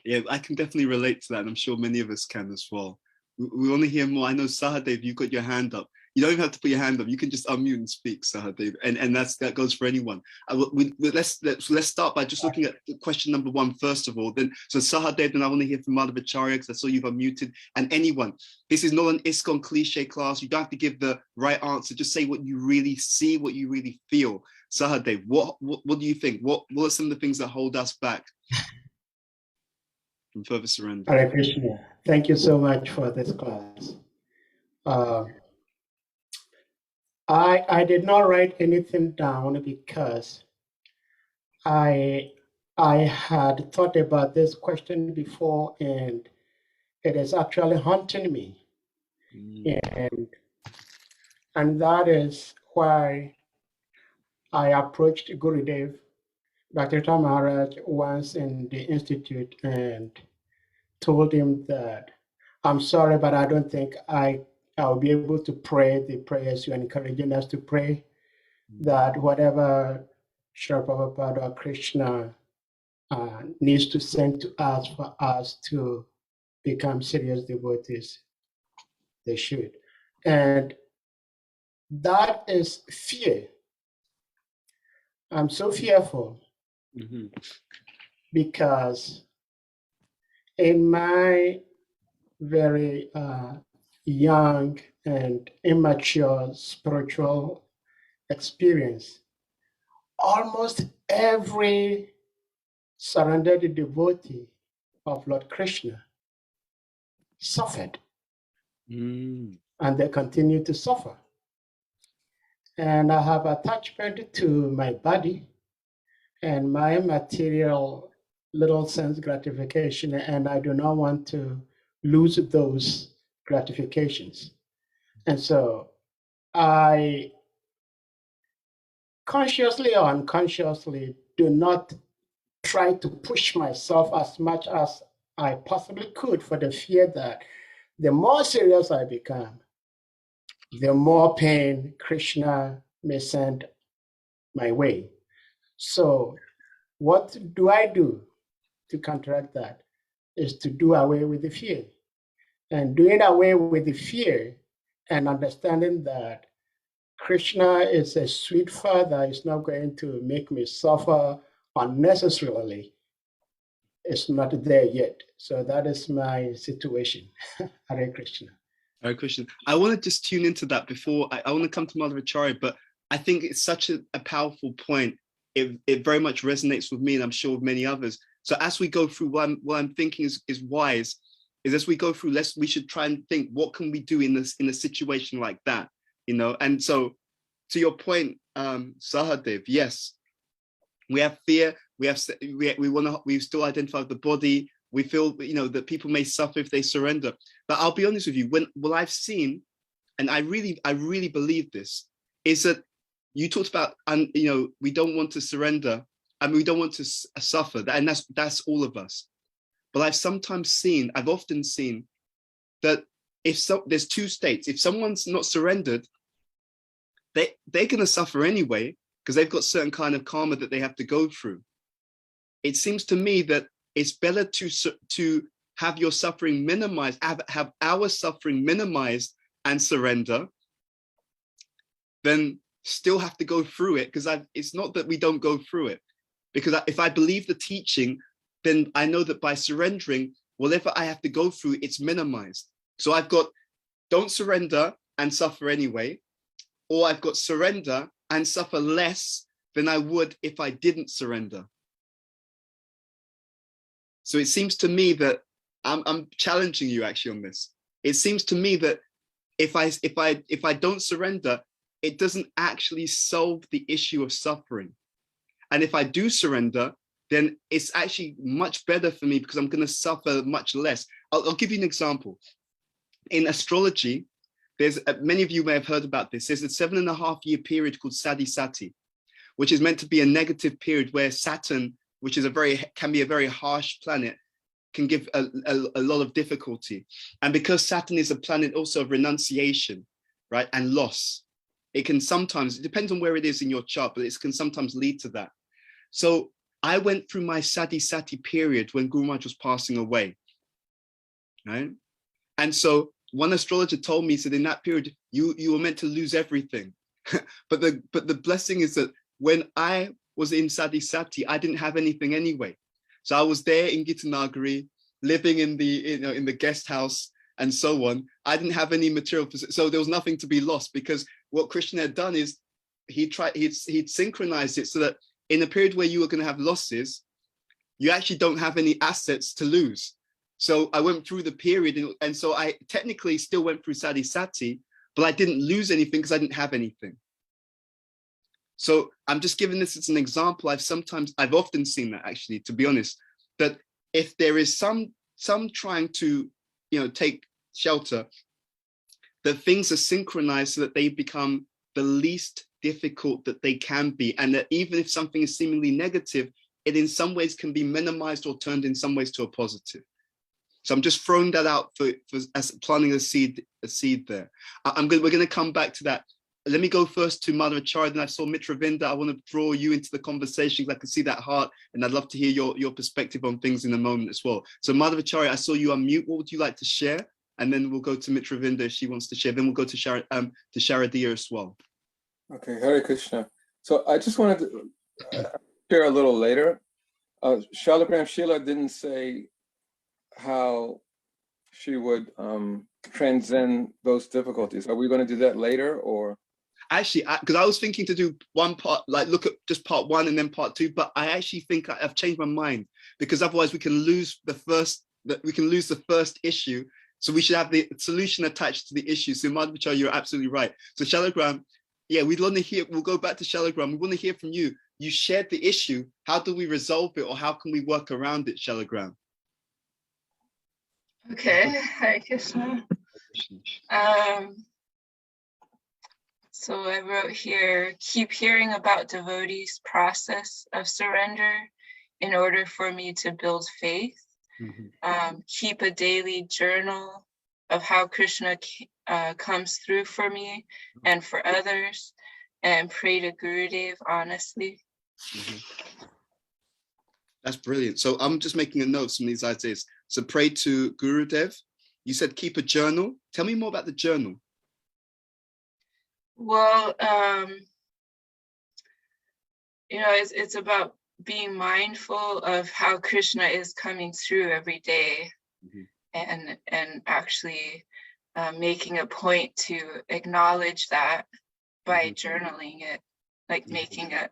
Yeah, I can definitely relate to that, and I'm sure many of us can as well. We want to hear more. I know, Sahadev, you've got your hand up. You don't even have to put your hand up. You can just unmute and speak, Sahadev, and that goes for anyone. Let's start by just looking at question number 1 first of all. Then, so Sahadev, then I want to hear from Madhavacharya, because I saw you've unmuted, and anyone. This is not an ISKCON cliche class. You don't have to give the right answer. Just say what you really see, what you really feel. Sahadev, what do you think? What are some of the things that hold us back from further surrender? Hare Krishna. Thank you so much for this class. I did not write anything down because I had thought about this question before, and it is actually haunting me. And that is why I approached Gurudev, Dr. Maharaj, once in the institute and told him that I'm sorry, but I don't think I'll be able to pray the prayers you're encouraging us to pray, that whatever Srila Prabhupada or Krishna needs to send to us for us to become serious devotees, they should. And that is fear. I'm so fearful because in my very young and immature spiritual experience, almost every surrendered devotee of Lord Krishna suffered, and they continue to suffer. And I have attachment to my body and my material little sense gratification, and I do not want to lose those gratifications. And so I consciously or unconsciously do not try to push myself as much as I possibly could, for the fear that the more serious I become, the more pain Krishna may send my way. So what do I do to counteract that? Is to do away with the fear. And doing away with the fear and understanding that Krishna is a sweet father, is not going to make me suffer unnecessarily, is not there yet. So that is my situation. Hare Krishna. Hare Krishna. I want to just tune into that before I want to come to Madhavacharya, but I think it's such a powerful point. It very much resonates with me, and I'm sure with many others. So as we go through, what I'm thinking is wise, is as we go through, we should try and think, what can we do in a situation like that, you know? And so to your point, Sahadev, yes, we have fear, we still identify with the body, we feel, you know, that people may suffer if they surrender. But I'll be honest with you, what I've seen, and I really believe this, is that you talked about, you know, we don't want to surrender, and we don't want to suffer, and that's all of us. But I've often seen that there's two states. If someone's not surrendered, they're going to suffer anyway, because they've got certain kind of karma that they have to go through. It seems to me that it's better to have your suffering minimized, have our suffering minimized and surrender, than still have to go through it, because it's not that we don't go through it. Because if I believe the teaching, then I know that by surrendering, whatever I have to go through, it's minimized. So I've got don't surrender and suffer anyway, or I've got surrender and suffer less than I would if I didn't surrender. So it seems to me that I'm challenging you actually on this. It seems to me that if I don't surrender, it doesn't actually solve the issue of suffering. And if I do surrender, then it's actually much better for me, because I'm going to suffer much less. I'll give you an example. In astrology, there's many of you may have heard about this. There's a 7.5-year period called Sadhisati, which is meant to be a negative period where Saturn, which is can be a very harsh planet, can give a lot of difficulty. And because Saturn is a planet also of renunciation, right, and loss, it can sometimes, it depends on where it is in your chart, but it can sometimes lead to that. So I went through my Sadhisati period when Guru Maharaj was passing away, right? And so one astrologer told me, said in that period, you were meant to lose everything. but the blessing is that when I was in Sadhisati, I didn't have anything anyway. So I was there in Gitanagari, living in the guest house and so on. I didn't have any material, so there was nothing to be lost, because what Krishna had done is he'd synchronized it so that in a period where you were going to have losses, you actually don't have any assets to lose. So I went through the period, and so I technically still went through Sadhisati, but I didn't lose anything because I didn't have anything. So I'm just giving this as an example. I've often seen that, actually, to be honest, that if there is some trying to, you know, take shelter, that things are synchronized so that they become the least difficult that they can be, and that even if something is seemingly negative, it in some ways can be minimized or turned in some ways to a positive. So I'm just throwing that out for as planting a seed there. We're going to come back to that. Let me go first to Madhavacharya, then I saw Mitravinda. I want to draw you into the conversation because I can see that heart, and I'd love to hear your perspective on things in a moment as well. So Madhavacharya, I saw you unmute. What would you like to share? And then we'll go to Mitravinda if she wants to share. Then we'll go to Sharadiya as well. Okay, Hare Krishna. So I just wanted to share a little later. Shalagram Sheila didn't say how she would transcend those difficulties. Are we going to do that later, or? Actually, because I was thinking to do one part, like look at just part one and then part two, but I actually think I've changed my mind, because otherwise we can lose the first issue. So we should have the solution attached to the issue. So Madhavacharya, you're absolutely right. So Shalagram, yeah, we'd want to hear, we'll go back to Shalagram. We want to hear from you. You shared the issue. How do we resolve it, or how can we work around it, Shalagram? Okay, Hare Krishna. So I wrote here, keep hearing about devotees' process of surrender in order for me to build faith. Mm-hmm. Keep a daily journal of how Krishna comes through for me and for others, and pray to Gurudev honestly. Mm-hmm. That's brilliant. So I'm just making a note from these ideas. So pray to Gurudev. You said keep a journal. Tell me more about the journal. Well, you know, it's about being mindful of how Krishna is coming through every day, and actually making a point to acknowledge that by journaling it, like making it,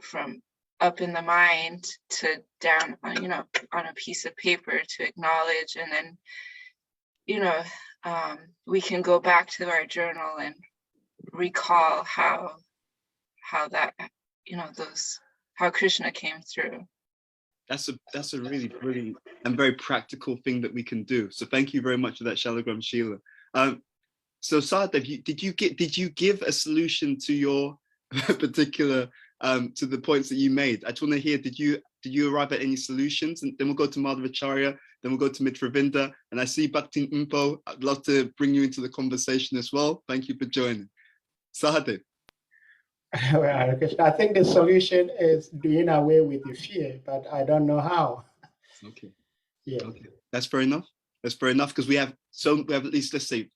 from up in the mind to down on, on a piece of paper to acknowledge. And then, we can go back to our journal and recall how that, how Krishna came through. That's a really, really and very practical thing that we can do. So thank you very much for that, Shalagram Sheila. So Sahadev, did you give a solution to your particular to the points that you made? I just want to hear, did you arrive at any solutions? And then we'll go to Madhavacharya, then we'll go to Mitravinda, and I see Bhakti Umpo. I'd love to bring you into the conversation as well. Thank you for joining. Sahadev. Well, I think the solution is doing away with the fear, but I don't know how. Okay. Yeah. Okay. That's fair enough. That's fair enough, because we have at least, let's say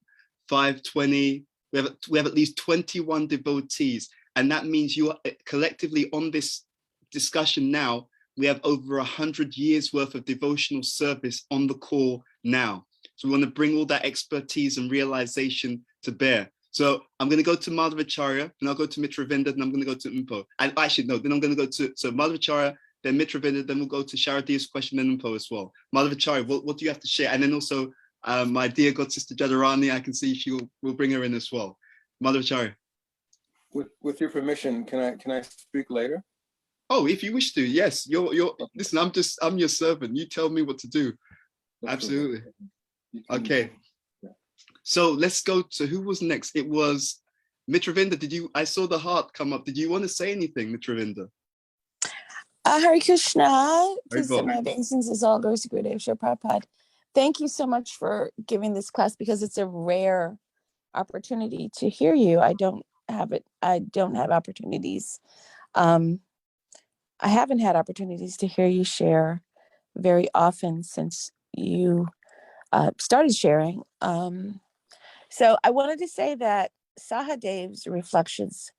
520, we have at least 21 devotees, and that means you are collectively on this discussion now. We have over 100 years worth of devotional service on the call now. So we want to bring all that expertise and realization to bear. So I'm going to go to Madhavacharya, then I'll go to Mitravinda, and I'm going to go to Umpo. And actually, no, then I'm going to go to Madhavacharya, then Mitravinda, then we'll go to Sharadia's question and Umpo as well. Madhavacharya, what do you have to share? And then also my dear God sister Jadharani, I can see we'll bring her in as well. Madhavacharya. With your permission, can I speak later? Oh, if you wish to, yes. Listen, I'm your servant. You tell me what to do. Absolutely. Okay. So let's go to who was next. It was Mitravinda. I saw the heart come up. Did you want to say anything, Mitravinda? Hare Krishna. Please send my obeisances all goes to Gurudev Srila Prabhupada. Thank you so much for giving this class, because it's a rare opportunity to hear you. I don't have opportunities. I haven't had opportunities to hear you share very often since you started sharing. So I wanted to say that Sahadev's reflections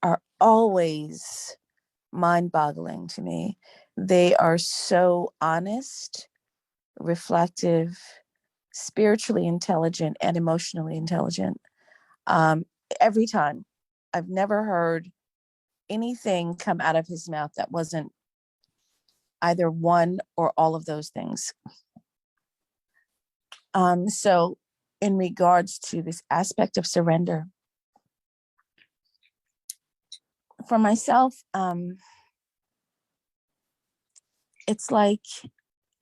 are always mind-boggling to me. They are so honest, reflective, spiritually intelligent, and emotionally intelligent. Every time. I've never heard anything come out of his mouth that wasn't either one or all of those things. So in regards to this aspect of surrender, for myself, it's like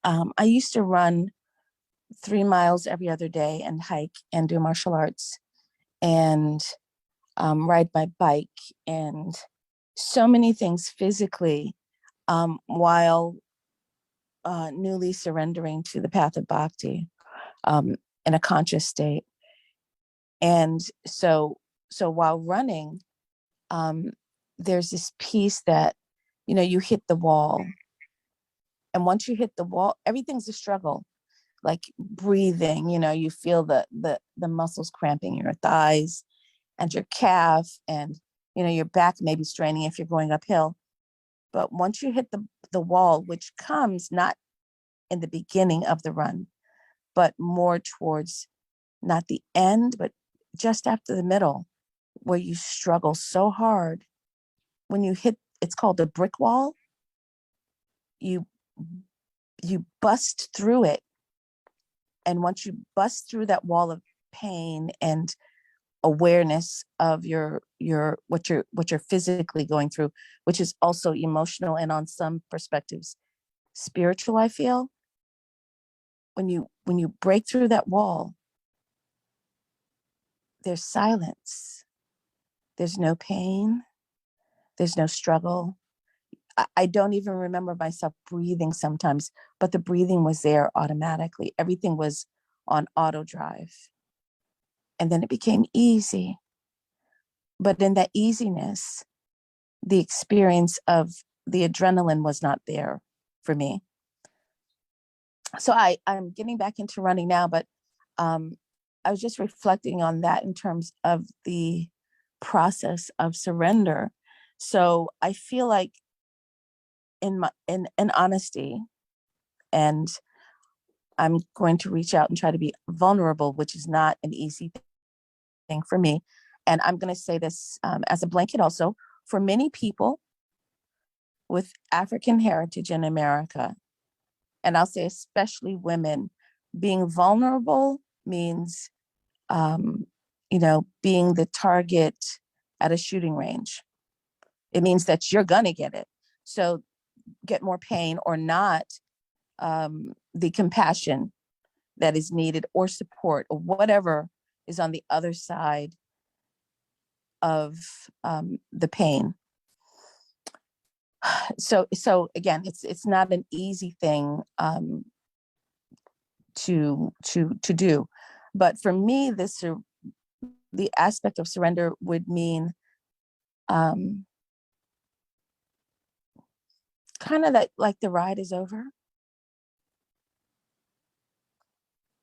I used to run 3 miles every other day and hike and do martial arts and ride my bike and so many things physically while newly surrendering to the path of bhakti in a conscious state. And so while running, there's this piece that, you hit the wall. And once you hit the wall, everything's a struggle. Like breathing, you feel the muscles cramping your thighs and your calf, and your back may be straining if you're going uphill. But once you hit the wall, which comes not in the beginning of the run, but more towards not the end, but just after the middle, where you struggle so hard, when you hit, it's called a brick wall, you bust through it. And once you bust through that wall of pain and awareness of what you're physically going through, which is also emotional and on some perspectives spiritual, I feel, when you break through that wall, there's silence, there's no pain, there's no struggle. I don't even remember myself breathing sometimes, but the breathing was there automatically. Everything was on auto drive. And then it became easy. But in that easiness, the experience of the adrenaline was not there for me. So I'm getting back into running now, but I was just reflecting on that in terms of the process of surrender, So I feel like in honesty, and I'm going to reach out and try to be vulnerable, which is not an easy thing for me. And I'm going to say this as a blanket also, for many people with African heritage in America, and I'll say especially women, being vulnerable means, being the target at a shooting range. It means that you're gonna get it. So get more pain or not the compassion that is needed or support or whatever is on the other side of the pain. So again, it's not an easy thing to do, but for me, the aspect of surrender would mean kind of that, like the ride is over.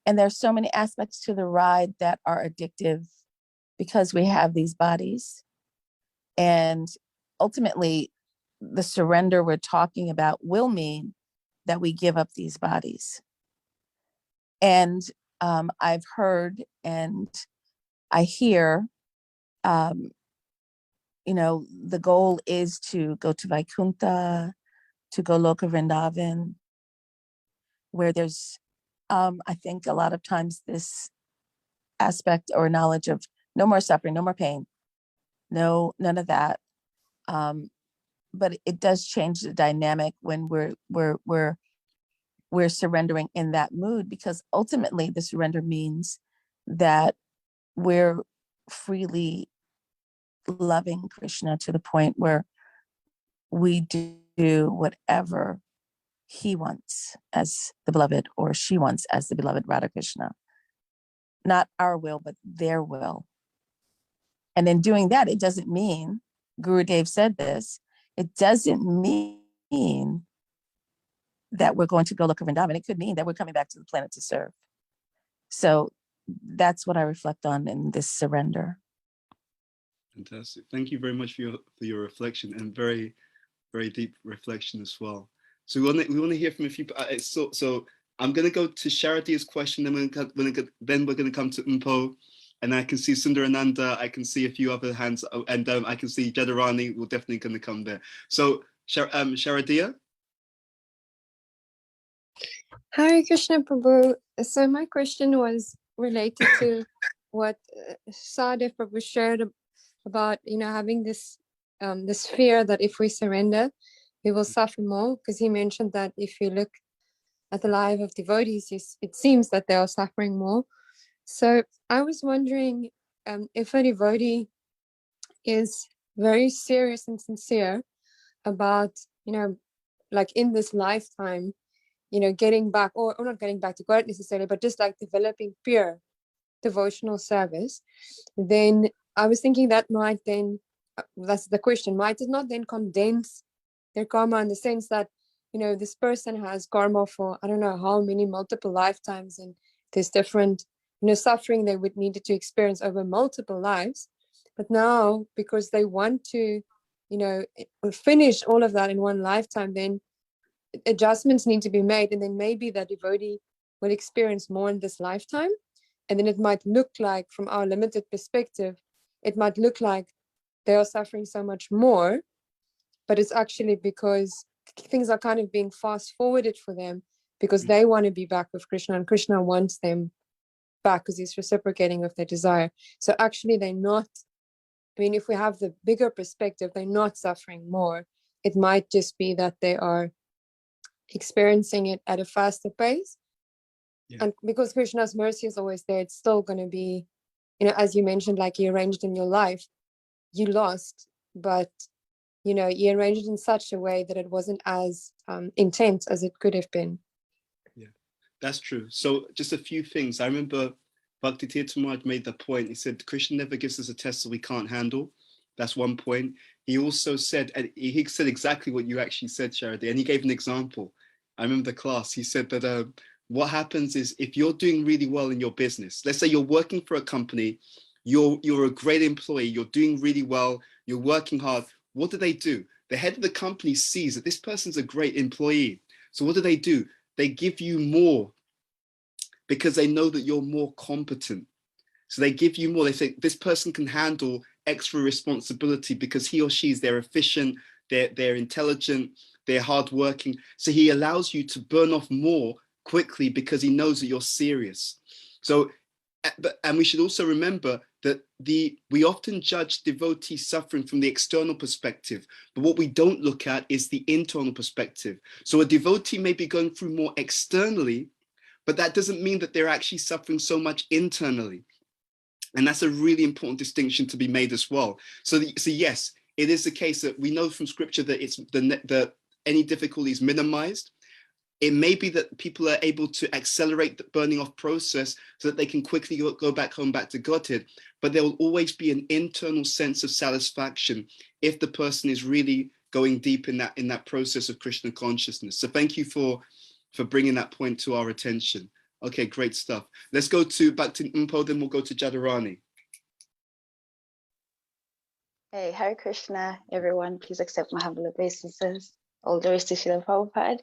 And there's so many aspects to the ride that are addictive because we have these bodies. And ultimately, the surrender we're talking about will mean that we give up these bodies. And I've heard and I hear, the goal is to go to Vaikuntha, to go Loka Vrindavan, where there's, I think a lot of times this aspect or knowledge of no more suffering, no more pain, none of that. But it does change the dynamic when we're surrendering in that mood, because ultimately the surrender means that we're freely loving Krishna to the point where we do whatever he wants as the beloved, or she wants as the beloved Radha Krishna. Not our will, but their will. And in doing that, it doesn't mean, Gurudev said this, it doesn't mean that we're going to go look at Vrindavan. It could mean that we're coming back to the planet to serve. So that's what I reflect on in this surrender. Fantastic. Thank you very much for your reflection, and very, very deep reflection as well. So we want to hear from a few. So I'm going to go to Sharadia's question, then we're going to come to Umpo, and I can see Sundarananda. I can see a few other hands, and I can see Jadarani. We're definitely going to come there. So Sharadia. Hare Krishna Prabhu. So my question was related to what Sadev Prabhu shared about, having this this fear that if we surrender, we will suffer more. Because he mentioned that if you look at the life of devotees, it seems that they are suffering more. So I was wondering if a devotee is very serious and sincere about, like in this lifetime, getting back, or not getting back to God necessarily, but just like developing pure devotional service, then I was thinking that might then, that's the question, might it not then condense their karma in the sense that, this person has karma for, I don't know how many multiple lifetimes, and there's different, suffering they would need to experience over multiple lives. But now, because they want to, finish all of that in one lifetime, then adjustments need to be made, and then maybe that devotee will experience more in this lifetime, and then it might look like, from our limited perspective, it might look like they are suffering so much more, but it's actually because things are kind of being fast forwarded for them, because they want to be back with Krishna, and Krishna wants them back because he's reciprocating with their desire. So actually they're not, if we have the bigger perspective, they're not suffering more. It might just be that they are experiencing it at a faster pace. Yeah. And because Krishna's mercy is always there, it's still going to be, as you mentioned, like he arranged in your life, you lost, but he arranged it in such a way that it wasn't as intense as it could have been. Yeah, that's true. So just a few things. I remember Bhakti Tirtha Maharaj made the point. He said, Krishna never gives us a test that we can't handle. That's one point. He also said, and he said exactly what you actually said, Sharadi, and he gave an example. I remember the class. He said that what happens is, if you're doing really well in your business, let's say you're working for a company, you're a great employee, you're doing really well, you're working hard. what do? The head of the company sees that this person's a great employee. So what do? They give you more because they know that you're more competent. So they give you more. They say this person can handle extra responsibility because he or they're efficient, they're intelligent, they're hardworking. So he allows you to burn off more quickly because he knows that you're serious. So, and we should also remember that we often judge devotee suffering from the external perspective, but what we don't look at is the internal perspective. So a devotee may be going through more externally, but that doesn't mean that they're actually suffering so much internally. And that's a really important distinction to be made as well. So yes, it is the case that we know from scripture that it's any difficulty is minimized. It may be that people are able to accelerate the burning off process so that they can quickly go back home, back to Godhead. But there will always be an internal sense of satisfaction if the person is really going deep in that process of Krishna consciousness. So thank you for bringing that point to our attention. Okay, great stuff. Let's go back to Mpo, then we'll go to Jadharani. Hey, Hare Krishna, everyone. Please accept my humble obeisances. All glories to Srila Prabhupada.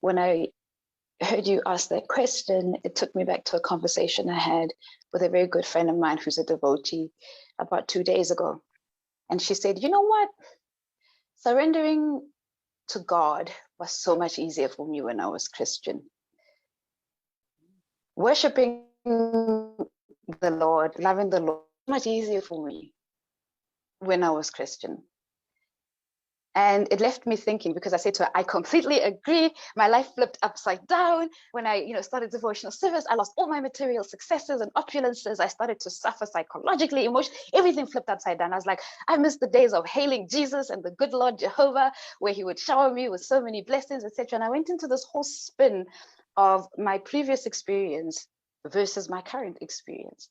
When I heard you ask that question, it took me back to a conversation I had with a very good friend of mine who's a devotee about 2 days ago. And she said, you know what? Surrendering to God was so much easier for me when I was Christian. Worshipping the Lord, loving the Lord, much easier for me when I was Christian. And it left me thinking, because I said to her, I completely agree. My life flipped upside down. When I started devotional service, I lost all my material successes and opulences. I started to suffer psychologically, emotionally. Everything flipped upside down. I was like, I miss the days of hailing Jesus and the good Lord Jehovah, where he would shower me with so many blessings, etc. And I went into this whole spin of my previous experience versus my current experience.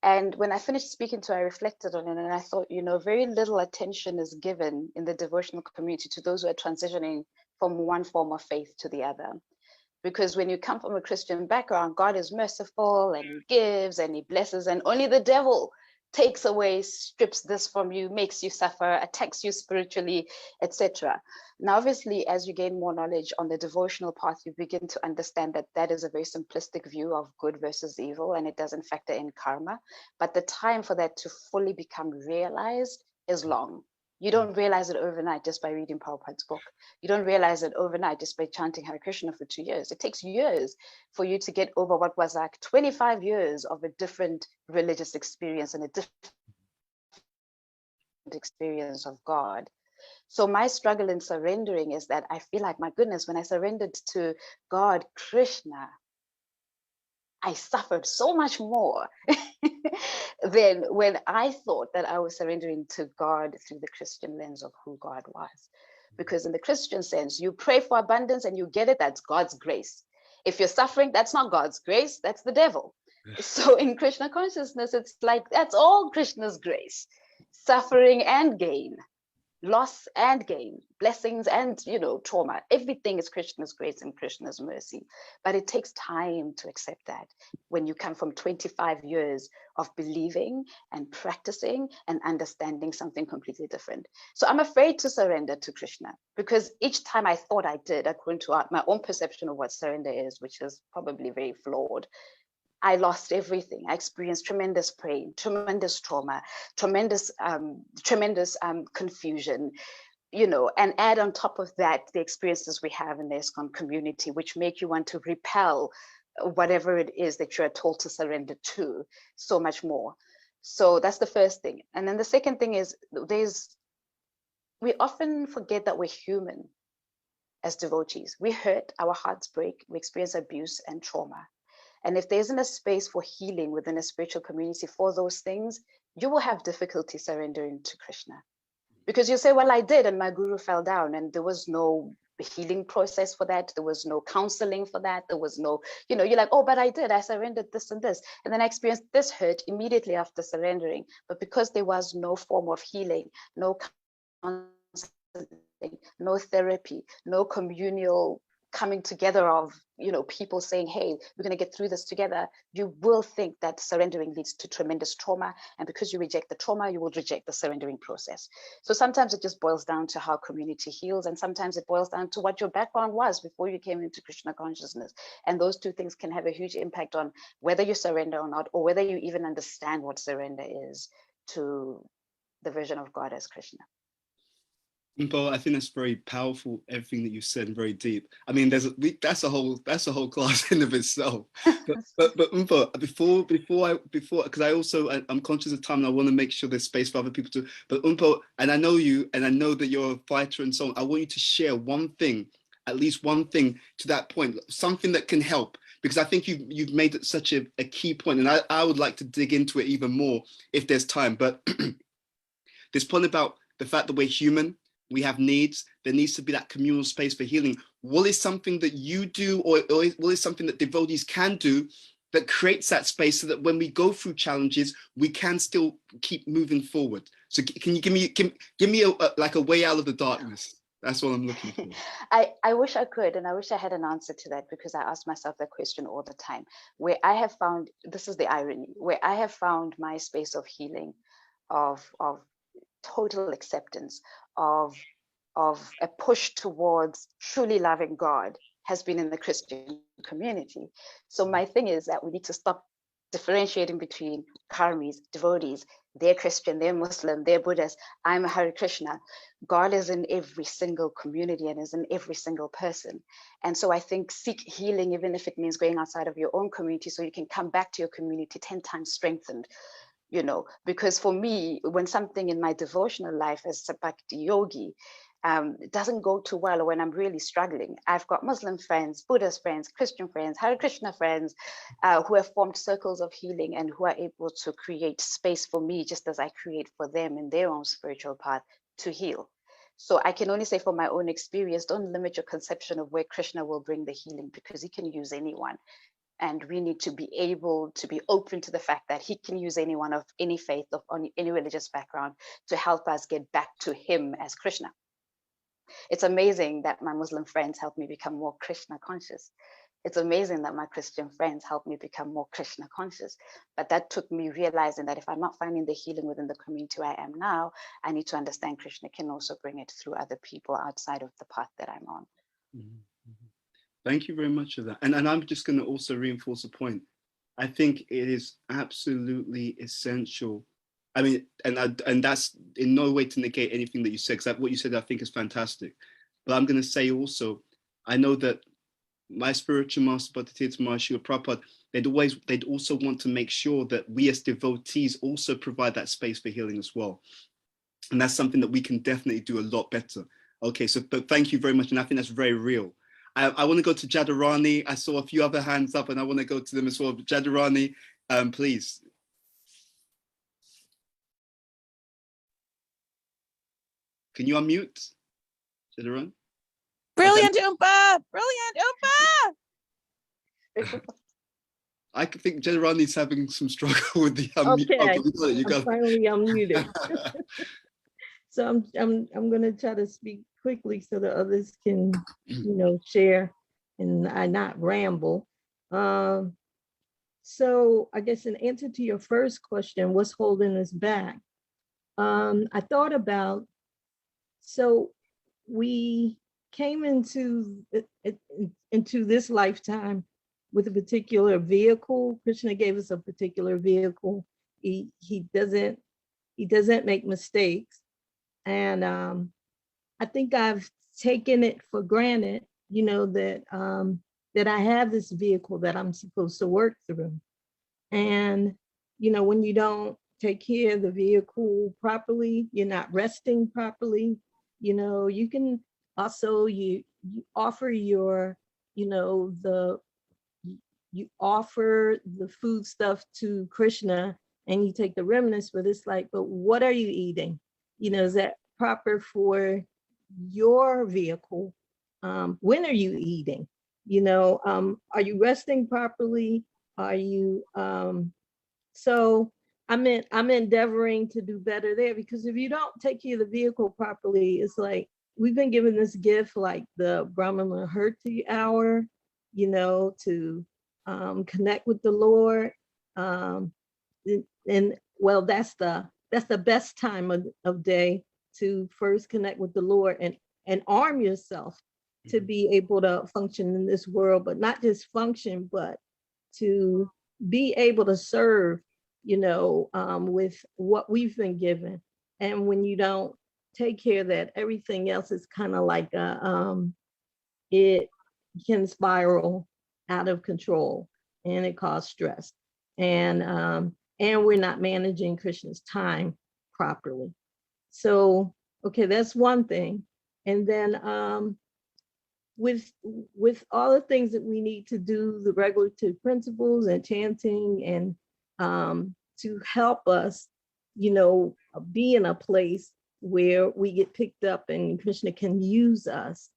And when I finished speaking to her, I reflected on it and I thought, very little attention is given in the devotional community to those who are transitioning from one form of faith to the other. Because when you come from a Christian background, God is merciful and he gives and he blesses, and only the devil takes away, strips this from you, makes you suffer, attacks you spiritually, etc. Now, obviously, as you gain more knowledge on the devotional path, you begin to understand that that is a very simplistic view of good versus evil, and it doesn't factor in karma. But the time for that to fully become realized is long. You don't realize it overnight just by reading Prabhupada's book. You don't realize it overnight just by chanting Hare Krishna for 2 years. It takes years for you to get over what was like 25 years of a different religious experience and a different experience of God. So my struggle in surrendering is that I feel like, my goodness, when I surrendered to God, Krishna, I suffered so much more than when I thought that I was surrendering to God through the Christian lens of who God was. Because in the Christian sense, you pray for abundance and you get it, that's God's grace. If you're suffering, that's not God's grace, that's the devil. So in Krishna consciousness, it's like, that's all Krishna's grace, suffering and gain. Loss and gain, blessings and trauma, everything is Krishna's grace and Krishna's mercy. But it takes time to accept that when you come from 25 years of believing and practicing and understanding something completely different. So I'm afraid to surrender to Krishna, because each time I thought I did, according to my own perception of what surrender is, which is probably very flawed, I lost everything. I experienced tremendous pain, tremendous trauma, tremendous confusion, and add on top of that the experiences we have in the ISKCON community, which make you want to repel whatever it is that you're told to surrender to so much more. So that's the first thing. And then the second thing is we often forget that we're human as devotees. We hurt, our hearts break, we experience abuse and trauma. And if there isn't a space for healing within a spiritual community for those things, you will have difficulty surrendering to Krishna. Because you say, well, I did, and my guru fell down, and there was no healing process for that. There was no counseling for that. There was no, you're like, oh, but I did. I surrendered this and this. And then I experienced this hurt immediately after surrendering. But because there was no form of healing, no counseling, no therapy, no communal coming together of, people saying, hey, we're going to get through this together, you will think that surrendering leads to tremendous trauma. And because you reject the trauma, you will reject the surrendering process. So sometimes it just boils down to how community heals. And sometimes it boils down to what your background was before you came into Krishna consciousness. And those two things can have a huge impact on whether you surrender or not, or whether you even understand what surrender is to the version of God as Krishna. Bo, I think that's very powerful. Everything that you said, very deep. I mean, that's a whole class in of itself. But Bo, because I'm conscious of time, and I want to make sure there's space for other people to. But Bo, and I know you, and I know that you're a fighter and so on. I want you to share one thing, at least one thing, to that point, something that can help. Because I think you've made it such a key point, and I would like to dig into it even more if there's time. But this point about the fact that we're human. We have needs. There needs to be that communal space for healing. What is something that you do, or what is something that devotees can do that creates that space so that when we go through challenges, we can still keep moving forward? So can you give me a way out of the darkness? That's what I'm looking for. I wish I could, and I wish I had an answer to that, because I ask myself that question all the time. Where I have found, this is the irony, where I have found my space of healing, of total acceptance, of a push towards truly loving God, has been in the Christian community. So my thing is that we need to stop differentiating between karmis, devotees. They're Christian, they're Muslim, they're Buddhist, I'm a Hare Krishna. God is in every single community and is in every single person. And so I think seek healing, even if it means going outside of your own community, so you can come back to your community 10 times strengthened. Because for me, when something in my devotional life as a bhakti yogi it doesn't go too well, or when I'm really struggling, I've got Muslim friends, Buddhist friends, Christian friends, Hare Krishna friends who have formed circles of healing and who are able to create space for me, just as I create for them in their own spiritual path to heal. So I can only say from my own experience, don't limit your conception of where Krishna will bring the healing, because he can use anyone. And we need to be able to be open to the fact that he can use anyone of any faith, of any religious background, to help us get back to him as Krishna. It's amazing that my Muslim friends helped me become more Krishna conscious. It's amazing that my Christian friends helped me become more Krishna conscious. But that took me realizing that if I'm not finding the healing within the community where I am now, I need to understand Krishna can also bring it through other people outside of the path that I'm on. Mm-hmm. Thank you very much for that. And I'm just going to also reinforce a point. I think it is absolutely essential. I mean, and that's in no way to negate anything that you said, because what you said I think is fantastic. But I'm going to say also, I know that my spiritual master, Bhakti Maharshi Prabhupada, they'd also want to make sure that we as devotees also provide that space for healing as well. And that's something that we can definitely do a lot better. Okay, so but thank you very much. And I think that's very real. I want to go to Jadarani. I saw a few other hands up and I want to go to them as well. Jadarani, please. Can you unmute, Jadarani? Brilliant, Oompa! Brilliant, Oompa! I think Jadarani's having some struggle with the unmute. Okay, You got I'm finally unmuted. So I'm going to try to speak quickly so the others can, share and I not ramble. So I guess in answer to your first question, what's holding us back? I thought about, so we came into this lifetime with a particular vehicle. Krishna gave us a particular vehicle. He doesn't make mistakes. And I think I've taken it for granted, that I have this vehicle that I'm supposed to work through. And, when you don't take care of the vehicle properly, you're not resting properly, you can also, you offer your, you offer the food stuff to Krishna and you take the remnants, but it's like, but what are you eating? Is that proper for your vehicle? When are you eating? Are you resting properly? Are you, so I'm endeavoring to do better there, because if you don't take care of the vehicle properly, it's like we've been given this gift like the Brahma Muhurti hour, you know, to connect with the Lord. And well, that's the best time of day to first connect with the Lord and arm yourself to be able to function in this world, but not just function, but to be able to serve, you know, with what we've been given. And when you don't take care of that, everything else is kind of like it can spiral out of control and it causes stress. And we're not managing Krishna's time properly. So, okay, that's one thing. And then with all the things that we need to do, the regulative principles and chanting, and to help us, you know, be in a place where we get picked up and Krishna can use us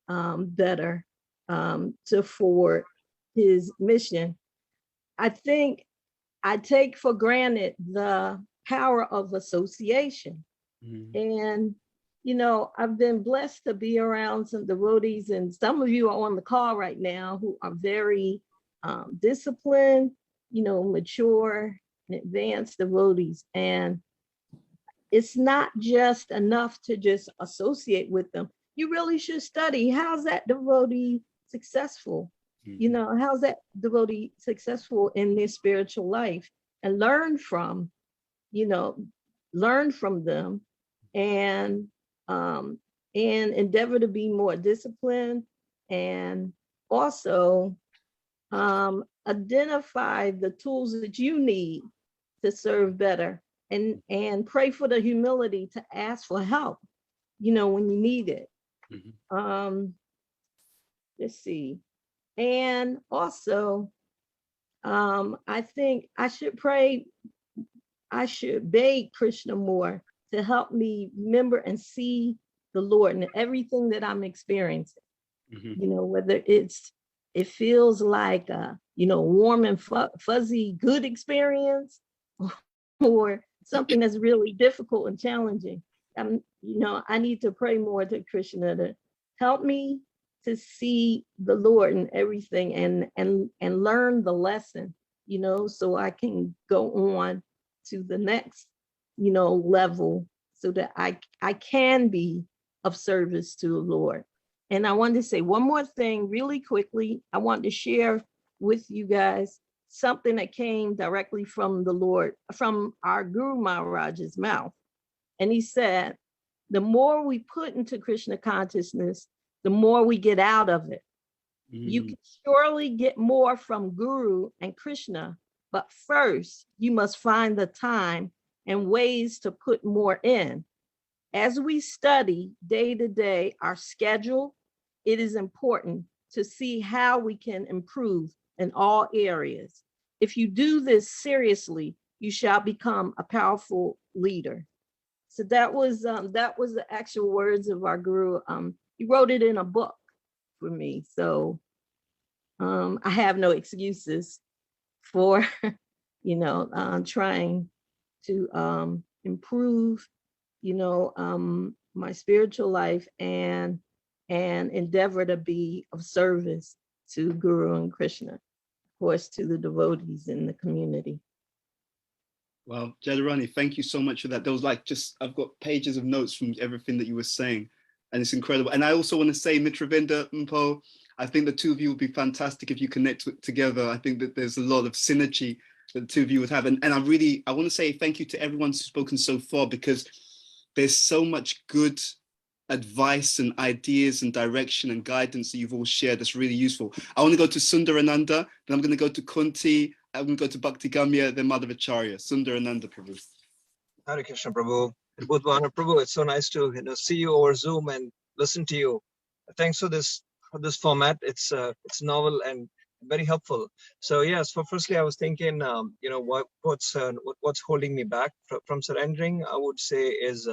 better to forward his mission. I think I take for granted the power of association. And, you know, I've been blessed to be around some devotees, and some of you are on the call right now who are very disciplined, you know, mature and advanced devotees. And it's not just enough to just associate with them. You really should study, how's that devotee successful? You know, how's that devotee successful in their spiritual life, and learn from, you know, learn from them, and endeavor to be more disciplined, and also identify the tools that you need to serve better, and pray for the humility to ask for help, you know, when you need it. Let's see. And also, I think I should beg Krishna more to help me remember and see the Lord in everything that I'm experiencing. You know, whether it feels like a, you know, warm and fuzzy good experience, or something that's really difficult and challenging. You know, I need to pray more to Krishna to help me to see the Lord in everything, and learn the lesson, you know, so I can go on to the next, you know, level, so that I can be of service to the Lord. And I wanted to say one more thing really quickly. I want to share with you guys something that came directly from the Lord, from our Guru Maharaj's mouth. And he said, the more we put into Krishna consciousness, the more we get out of it. You can surely get more from Guru and Krishna, but first you must find the time and ways to put more in. As we study day to day our schedule, it is important to see how we can improve in all areas. If you do this seriously, you shall become a powerful leader. So that was the actual words of our Guru. He wrote it in a book for me. So I have no excuses for, you know, trying to improve, you know, my spiritual life, and endeavor to be of service to Guru and Krishna, of course, to the devotees in the community. Well, Jadharani, thank you so much for that. There was like I've got pages of notes from everything that you were saying, and it's incredible. And I also want to say, Mitravinda, Mpo, I think the two of you would be fantastic if you connect together. I think that there's a lot of synergy that the two of you would have. And I want to say thank you to everyone who's spoken so far, because there's so much good advice and ideas and direction and guidance that you've all shared that's really useful. I want to go to Sundarananda, then I'm going to go to Kunti, I'm going to go to Bhakti Gamya, then Madhavacharya. Sundarananda, Prabhu. Hare Krishna, Prabhu. Bhuta Bhavana, Prabhu, it's so nice to see you over Zoom and listen to you. Thanks for this format. It's novel and very helpful. So yes, firstly, I was thinking, you know, what's holding me back from surrendering? I would say is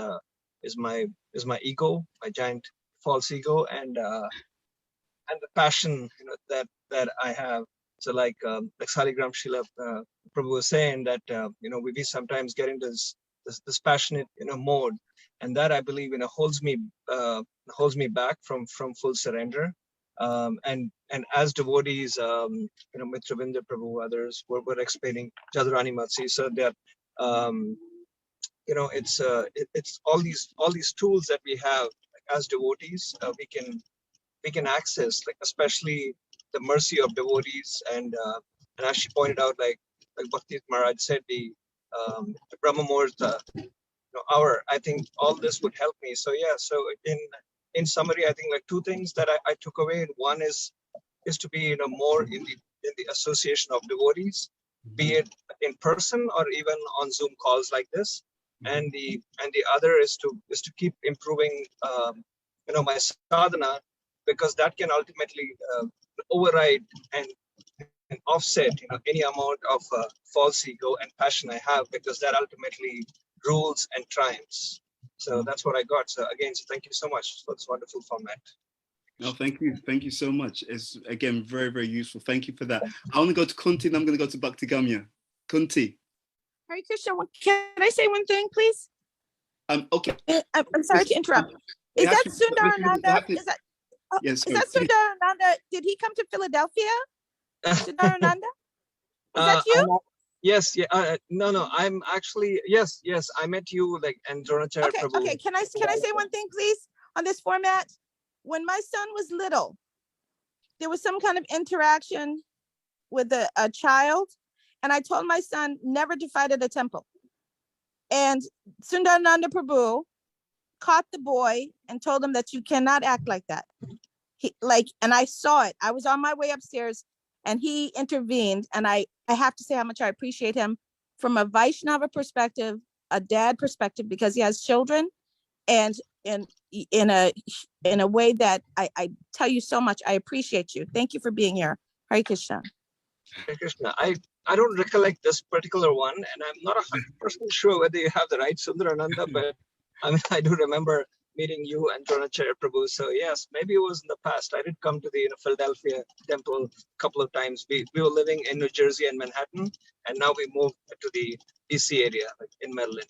my ego, my giant false ego, and the passion, you know, that I have. So like Saligram Srila Prabhu was saying that you know, we sometimes get into this passionate, you know, mode, and that I believe, you know, holds me holds me back from full surrender. And as devotees, Mitra Vinder Prabhu, others were explaining, Jadurani Matsi, so that it's all these tools that we have, like, as devotees, we can access, like, especially the mercy of devotees, and as she pointed out, like Bhakti Maharaj said, the Brahma Muhurta, I think all this would help me. So yeah, so in summary, I think like two things that I took away. One is to be more in the association of devotees, be it in person or even on Zoom calls like this. And the other is to keep improving my sadhana, because that can ultimately override and offset any amount of false ego and passion I have, because that ultimately rules and triumphs. So that's what I got. So again, so thank you so much for this wonderful format. No, thank you so much. It's again very, very useful. Thank you for that. I want to go to Kunti, and I'm going to go to Bhakti Gamya. Kunti. Hare Krishna, can I say one thing, please? Okay. I'm sorry to interrupt. Is that Sundarananda? Is that Sundarananda? Did he come to Philadelphia? Sundarananda? Is that you? Yes, yeah. No. I'm actually yes. I met you, like, and Dronacharya Prabhu. Okay. Can I say one thing, please, on this format? When my son was little, there was some kind of interaction with a child, and I told my son never to fight at a temple. And Sundarananda Prabhu caught the boy and told him that you cannot act like that. And I saw it. I was on my way upstairs, and he intervened. And I have to say how much I appreciate him from a Vaishnava perspective, a dad perspective, because he has children, and in a way that I tell you so much. I appreciate you. Thank you for being here. Hare Krishna. Hare Krishna. I don't recollect this particular one, and I'm not 100% sure whether you have the right Sundarananda, but I do remember meeting you and Dronacharya Prabhu. So yes, maybe it was in the past. I did come to the Philadelphia temple a couple of times. We were living in New Jersey and Manhattan, and now we moved to the DC area, like in Maryland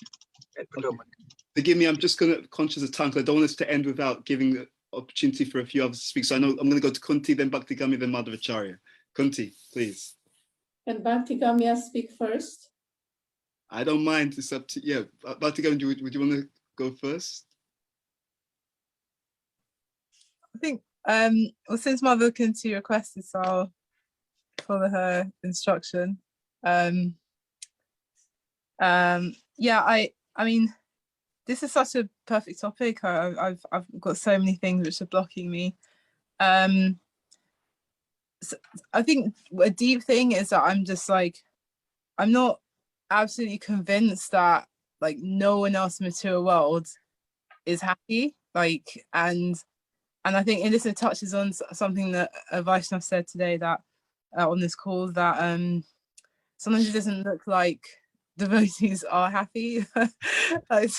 and Potomac. Forgive me, I'm just going to, conscious of time, because I don't want us to end without giving the opportunity for a few others to speak. So I know I'm going to go to Kunti, then Bhakti Gamya, then Madhavacharya. Kunti, please. Can Bhakti Gamya speak first? I don't mind. It's up to you. Yeah. Bhakti Gamya, would you want to go first? I think, well, since Mother Kunti requested, so I'll follow her instruction. Yeah, I mean, this is such a perfect topic. I've got so many things which are blocking me. So I think a deep thing is that I'm just like, I'm not absolutely convinced that like no one else in the material world is happy. Like, and I think Elissa touches on something that Vaishnav said today, that on this call, that sometimes it doesn't look like devotees are happy. Like,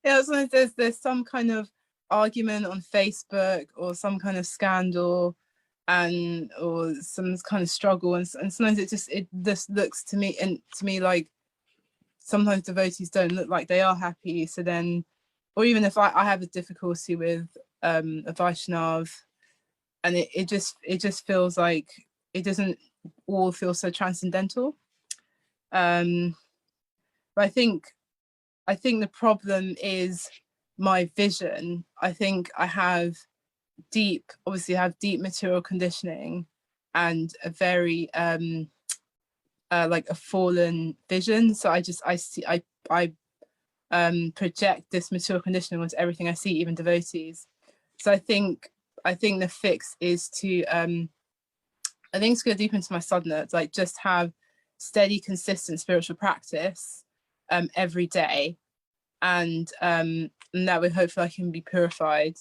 yeah, sometimes there's some kind of argument on Facebook or some kind of scandal or some kind of struggle, and sometimes it just looks to me like sometimes devotees don't look like they are happy. So then, or even if I have a difficulty with a Vaishnav, and it just feels like it doesn't all feel so transcendental. But I think the problem is my vision. I think I have deep material conditioning and a very like a fallen vision. So I project this material conditioning onto everything I see, even devotees. So I think the fix is to I think it's go deep into my sadhana, like just have steady, consistent spiritual practice every day, and that way hopefully I can be purified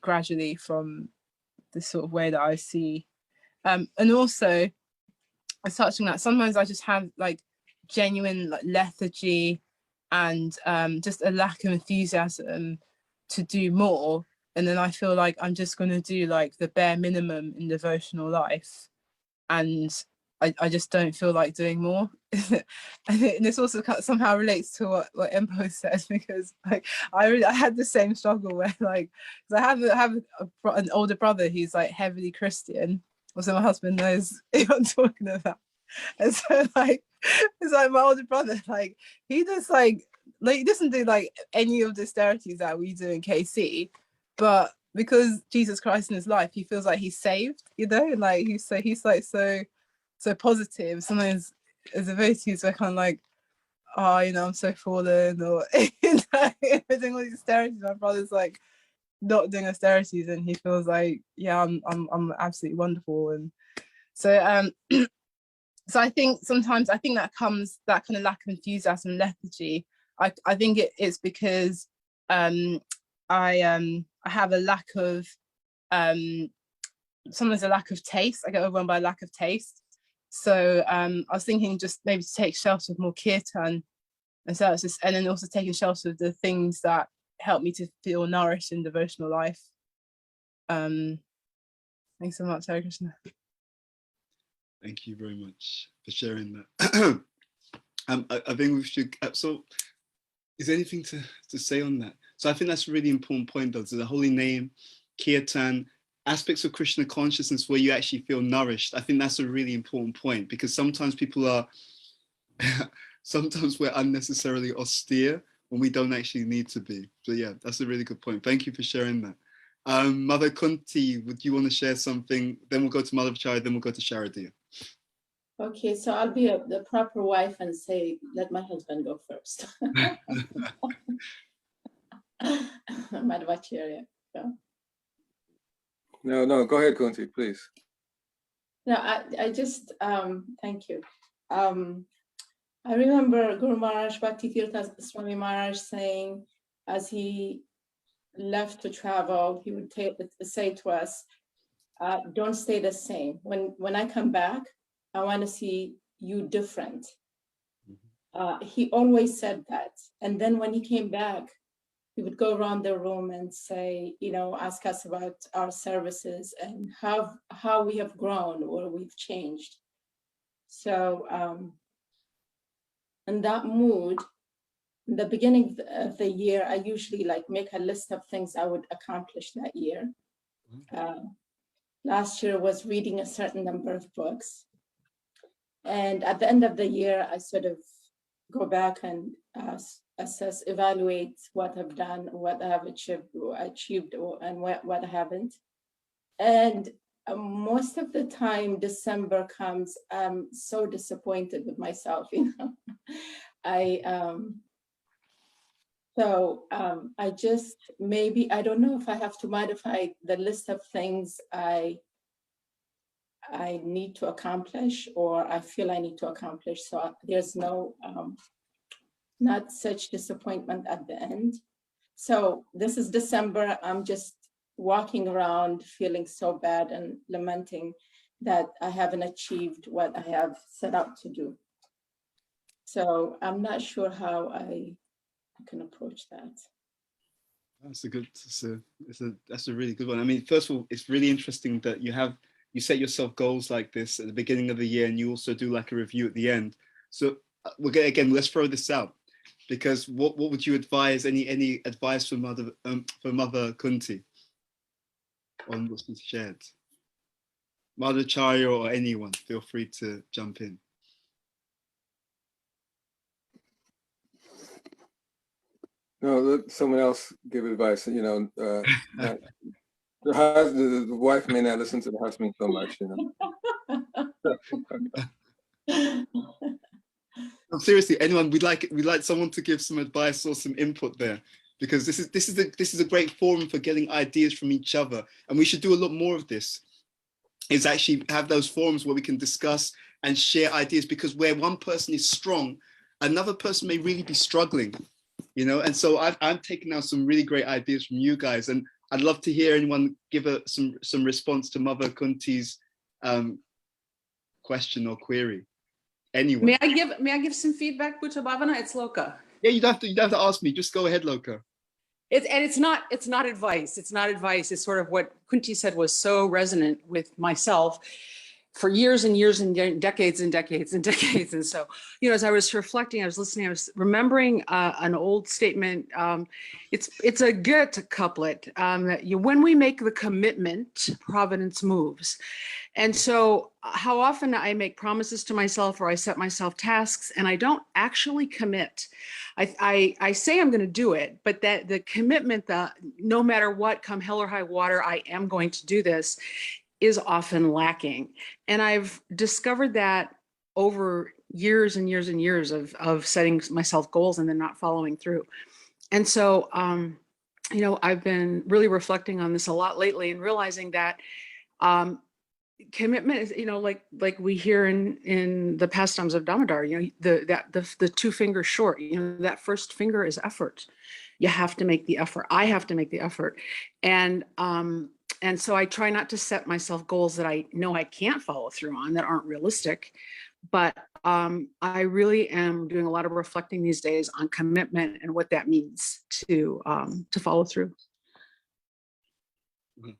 gradually from the sort of way that I see. And also, as touching that, sometimes I just have like genuine like lethargy and just a lack of enthusiasm to do more. And then I feel like I'm just going to do like the bare minimum in devotional life. And I just don't feel like doing more. And this also somehow relates to what Empo said, because like I had the same struggle where like, because I have an older brother who's like heavily Christian. Also, my husband knows what I'm talking about. And so like, it's like my older brother, like he just like he doesn't do like any of the austerities that we do in KC, but because Jesus Christ in his life, he feels like he's saved, you know, and like he's like so positive. Sometimes as a voice, we're kind of like, oh, you know, I'm so fallen, or you know, doing all these austerities. My brother's like not doing austerities, and he feels like, yeah, I'm absolutely wonderful. And so so I think sometimes that kind of lack of enthusiasm and lethargy. I think it's because I have a lack of sometimes a lack of taste. I get overwhelmed by a lack of taste. So I was thinking just maybe to take shelter of more kirtan, and so it's just, and then also taking shelter of the things that help me to feel nourished in devotional life. Thanks so much, Hare Krishna. Thank you very much for sharing that. I think we should, so is there anything to say on that? So I think that's a really important point, though. So the holy name, kirtan, aspects of Krishna consciousness where you actually feel nourished. I think that's a really important point, because sometimes people are, sometimes we're unnecessarily austere when we don't actually need to be. So yeah, that's a really good point. Thank you for sharing that. Mother Kunti, would you want to share something? Then we'll go to Mother Chai, then we'll go to Sharadia. Okay, so I'll be the proper wife and say, let my husband go first. Madhvacharya. No, go ahead, Kunti, please. No, I just, thank you. I remember Guru Maharaj, Bhaktitirtha Swami Maharaj saying, as he left to travel, he would say to us, don't stay the same. When I come back, I want to see you different. He always said that. And then when he came back, he would go around the room and say, you know, ask us about our services and how we have grown or we've changed. So in that mood, in the beginning of the year, I usually like make a list of things I would accomplish that year. Last year was reading a certain number of books. And at the end of the year, I sort of go back and assess, evaluate what I've done, what I have achieved and what I haven't. And most of the time, December comes, I'm so disappointed with myself, you know. I just, maybe, I don't know if I have to modify the list of things I need to accomplish, or I feel I need to accomplish. So there's no, not such disappointment at the end. So this is December. I'm just walking around feeling so bad and lamenting that I haven't achieved what I have set out to do. So I'm not sure how I can approach that. That's a really good one. I mean, first of all, it's really interesting that you set yourself goals like this at the beginning of the year, and you also do like a review at the end. So let's throw this out, because what would you advise? Any advice for Mother Kunti on what's been shared? Mother Charya or anyone, feel free to jump in. No, let someone else give advice. You know, the wife may not listen to the husband so much. You know. No, seriously, anyone, we'd like someone to give some advice or some input there, because this is a great forum for getting ideas from each other, and we should do a lot more of this. Is actually have those forums where we can discuss and share ideas, because where one person is strong, another person may really be struggling. You know, and so I'm taking out some really great ideas from you guys, and I'd love to hear anyone give some response to Mother Kunti's question or query. Anyone? May I give some feedback, Bhuta Bhavana? It's Loka. Yeah, you don't have to ask me. Just go ahead, Loka. It's not advice. It's not advice. It's sort of what Kunti said was so resonant with myself. for years and years and decades and decades and decades. And so, you know, as I was reflecting, I was listening, I was remembering an old statement. It's a Goethe couplet. When we make the commitment, Providence moves. And so how often I make promises to myself or I set myself tasks and I don't actually commit. I say I'm going to do it, but that the commitment, no matter what, come hell or high water, I am going to do this, is often lacking. And I've discovered that over years and years and years of setting myself goals and then not following through. And so, you know, I've been really reflecting on this a lot lately and realizing that commitment is, you know, like we hear in the pastimes of Damodar, you know, the two fingers short, you know, that first finger is effort. You have to make the effort. I have to make the effort. And so I try not to set myself goals that I know I can't follow through on, that aren't realistic. But I really am doing a lot of reflecting these days on commitment and what that means to follow through.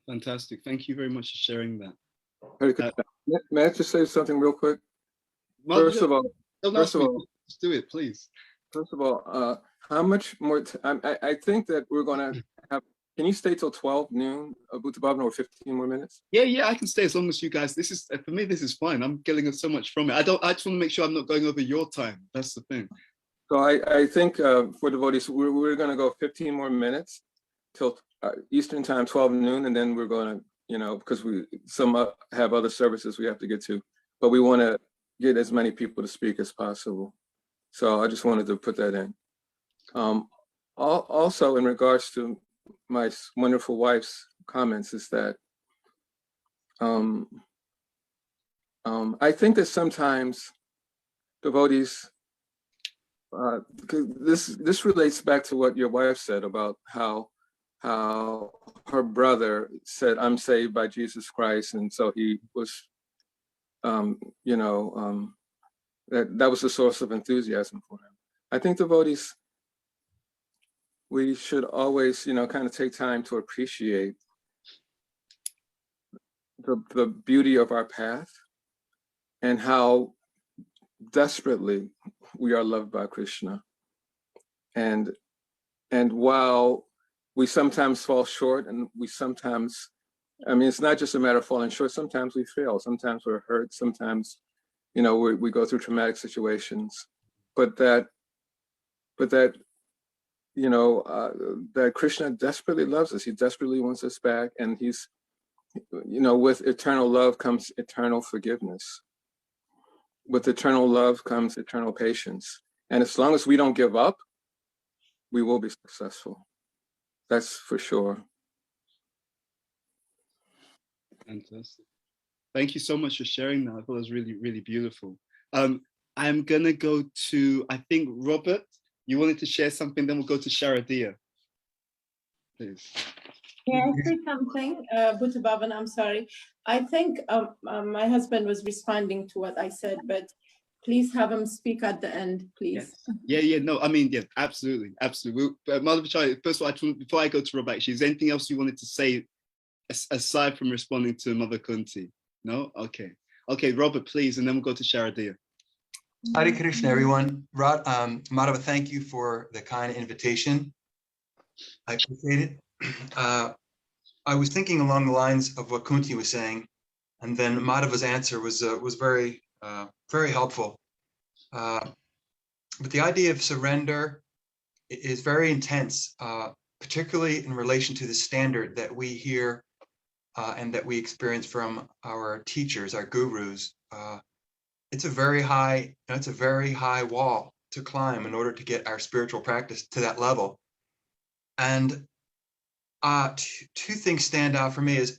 Fantastic. Thank you very much for sharing that. May I just say something real quick? First of all, let's do it, please. First of all, how much more? I think that we're going to have. Can you stay till 12 noon, Bhuta Bhavana, or 15 more minutes? Yeah, I can stay as long as you guys. This is, for me, this is fine. I'm getting so much from it. I just want to make sure I'm not going over your time. That's the thing. So I think for devotees, we're going to go 15 more minutes till Eastern time, 12 noon, and then we're going to, you know, because some have other services we have to get to, but we want to get as many people to speak as possible. So I just wanted to put that in. Also, in regards to my wonderful wife's comments, is that I think that sometimes devotees, because this relates back to what your wife said about how her brother said, "I'm saved by Jesus Christ," and so he was, you know, that was the source of enthusiasm for him. I think devotees, we should always, you know, kind of take time to appreciate the beauty of our path and how desperately we are loved by Krishna. And while we sometimes fall short, and we sometimes, I mean, it's not just a matter of falling short. Sometimes we fail. Sometimes we're hurt. Sometimes, you know, we go through traumatic situations. But that, you know, that Krishna desperately loves us. He desperately wants us back. And he's, you know, with eternal love comes eternal forgiveness. With eternal love comes eternal patience. And as long as we don't give up, we will be successful. That's for sure. Fantastic. Thank you so much for sharing that. I thought it was really, really beautiful. I'm gonna go to, I think, Robert, you wanted to share something, then we'll go to Sharadia. Please. Yeah, I say something, Bhuta Bhavana, I'm sorry. I think my husband was responding to what I said, but please have him speak at the end, please. Yes. Yeah, no, I mean, yeah, absolutely. Madhavacharya, first of all, before I go to Robert, actually, is there anything else you wanted to say aside from responding to Mother Kunti? No? Okay. Okay, Robert, please, and then we'll go to Sharadia. Hare Krishna, everyone. Madhava, thank you for the kind invitation. I appreciate it. I was thinking along the lines of what Kunti was saying, and then Madhava's answer was very very helpful. But the idea of surrender is very intense, particularly in relation to the standard that we hear and that we experience from our teachers, our gurus. It's a very high wall to climb in order to get our spiritual practice to that level. And two things stand out for me is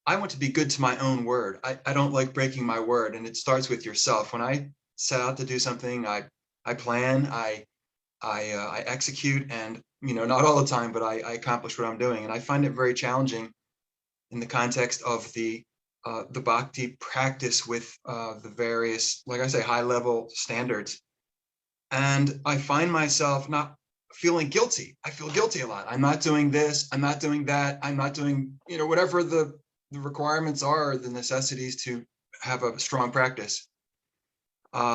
I want to be good to my own word. I don't like breaking my word, and it starts with yourself. When I set out to do something, I plan, I execute, and not all the time, but I accomplish what I'm doing. And I find it very challenging in the context of the bhakti practice with the various, like I say, high-level standards. And I find myself not feeling guilty. I feel guilty a lot. I'm not doing this. I'm not doing that. I'm not doing, whatever the requirements are, the necessities to have a strong practice.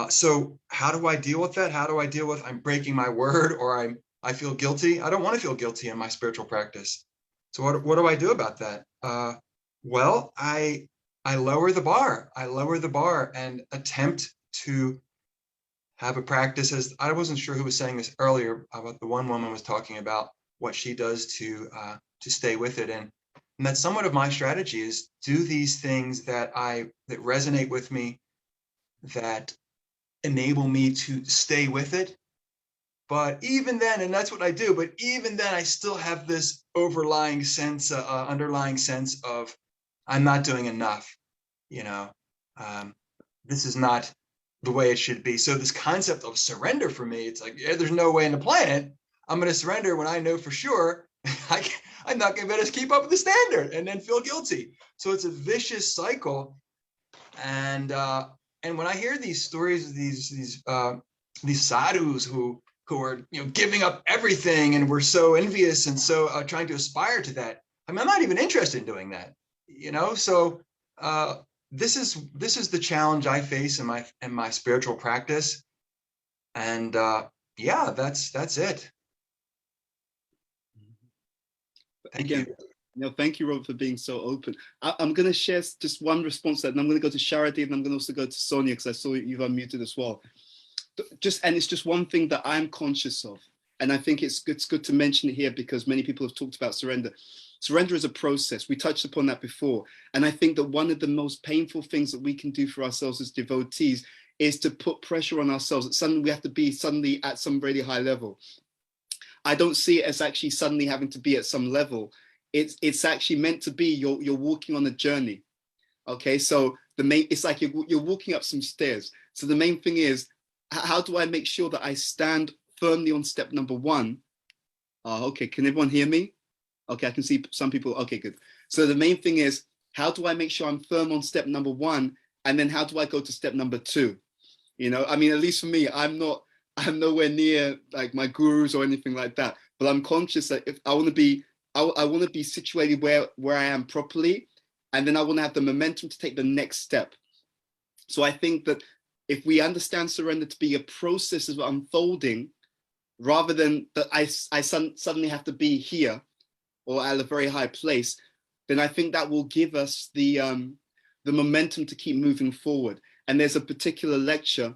So how do I deal with that? How do I deal with I'm breaking my word, or I feel guilty? I don't want to feel guilty in my spiritual practice. So what do I do about that? Well, I lower the bar. I lower the bar and attempt to have a practice. As I wasn't sure who was saying this earlier, about the one woman was talking about what she does to stay with it, and that's somewhat of my strategy, is do these things that resonate with me, that enable me to stay with it. But even then, and that's what I do, but even then I still have this underlying sense of I'm not doing enough, this is not the way it should be. So this concept of surrender for me, it's like, yeah, there's no way in the planet I'm going to surrender when I know for sure I'm not going to be able to keep up with the standard and then feel guilty. So it's a vicious cycle. And when I hear these stories of these sadhus who are giving up everything, and we're so envious and so trying to aspire to that, I mean, I'm not even interested in doing that, So this is the challenge I face in my spiritual practice, and yeah, that's it. Thank you. Thank you, Rob, for being so open. I'm going to share just one response to that, and I'm going to go to Sharadi, and I'm going to also go to Sonia, because I saw you've unmuted as well. And it's just one thing that I'm conscious of, and I think it's good to mention it here, because many people have talked about surrender. Surrender is a process. We touched upon that before, and I think that one of the most painful things that we can do for ourselves as devotees is to put pressure on ourselves that suddenly we have to be suddenly at some really high level. I don't see it as actually suddenly having to be at some level. It's actually meant to be you're walking on a journey. Okay, so it's like you're walking up some stairs. So the main thing is, how do I make sure that I stand firmly on step number one? Okay, can everyone hear me? Okay, I can see some people. Okay, good. So the main thing is, how do I make sure I'm firm on step number one? And then how do I go to step number two? I mean, at least for me, I'm nowhere near like my gurus or anything like that. But I'm conscious that if I want to be, I want to be situated where I am properly, and then I want to have the momentum to take the next step. So I think that if we understand surrender to be a process of unfolding, rather than that I suddenly have to be here or at a very high place, then I think that will give us the momentum to keep moving forward. And there's a particular lecture,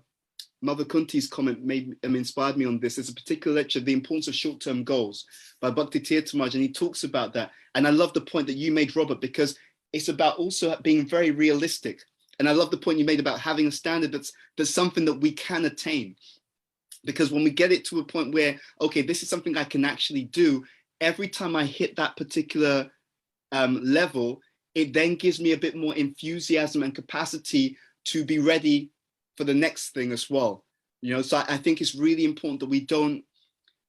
Mother Kunti's comment inspired me on this. There's a particular lecture, The Importance of Short-Term Goals, by Bhakti Tirtha Maharaj, and he talks about that. And I love the point that you made, Robert, because it's about also being very realistic. And I love the point you made about having a standard that's something that we can attain. Because when we get it to a point where, okay, this is something I can actually do, every time I hit that particular level, it then gives me a bit more enthusiasm and capacity to be ready for the next thing as well. So I think it's really important that we don't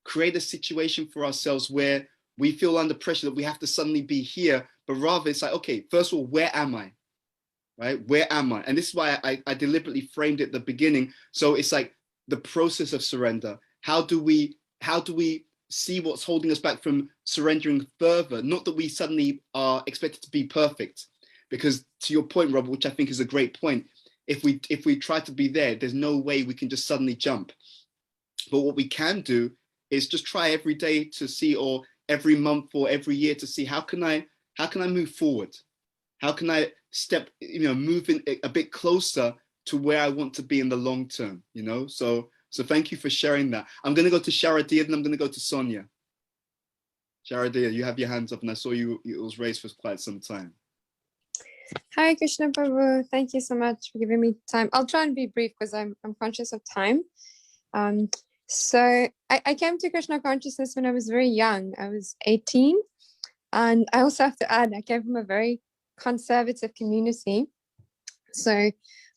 create a situation for ourselves where we feel under pressure that we have to suddenly be here, but rather it's like, okay, first of all, where am I? Right? Where am I? And this is why I deliberately framed it at the beginning. So it's like the process of surrender. How do we see what's holding us back from surrendering further? Not that we suddenly are expected to be perfect, because to your point, Robert, which I think is a great point, if we try to be there, there's no way we can just suddenly jump. But what we can do is just try every day to see, or every month or every year to see, how can I move forward? How can I move in a bit closer to where I want to be in the long term, So thank you for sharing that. I'm going to go to Sharadia, and I'm going to go to Sonia. Sharadia, you have your hands up, and I saw it was raised for quite some time. Hi, Krishna Prabhu. Thank you so much for giving me time. I'll try and be brief because I'm conscious of time. So I came to Krishna consciousness when I was very young. I was 18. And I also have to add, I came from a very conservative community. So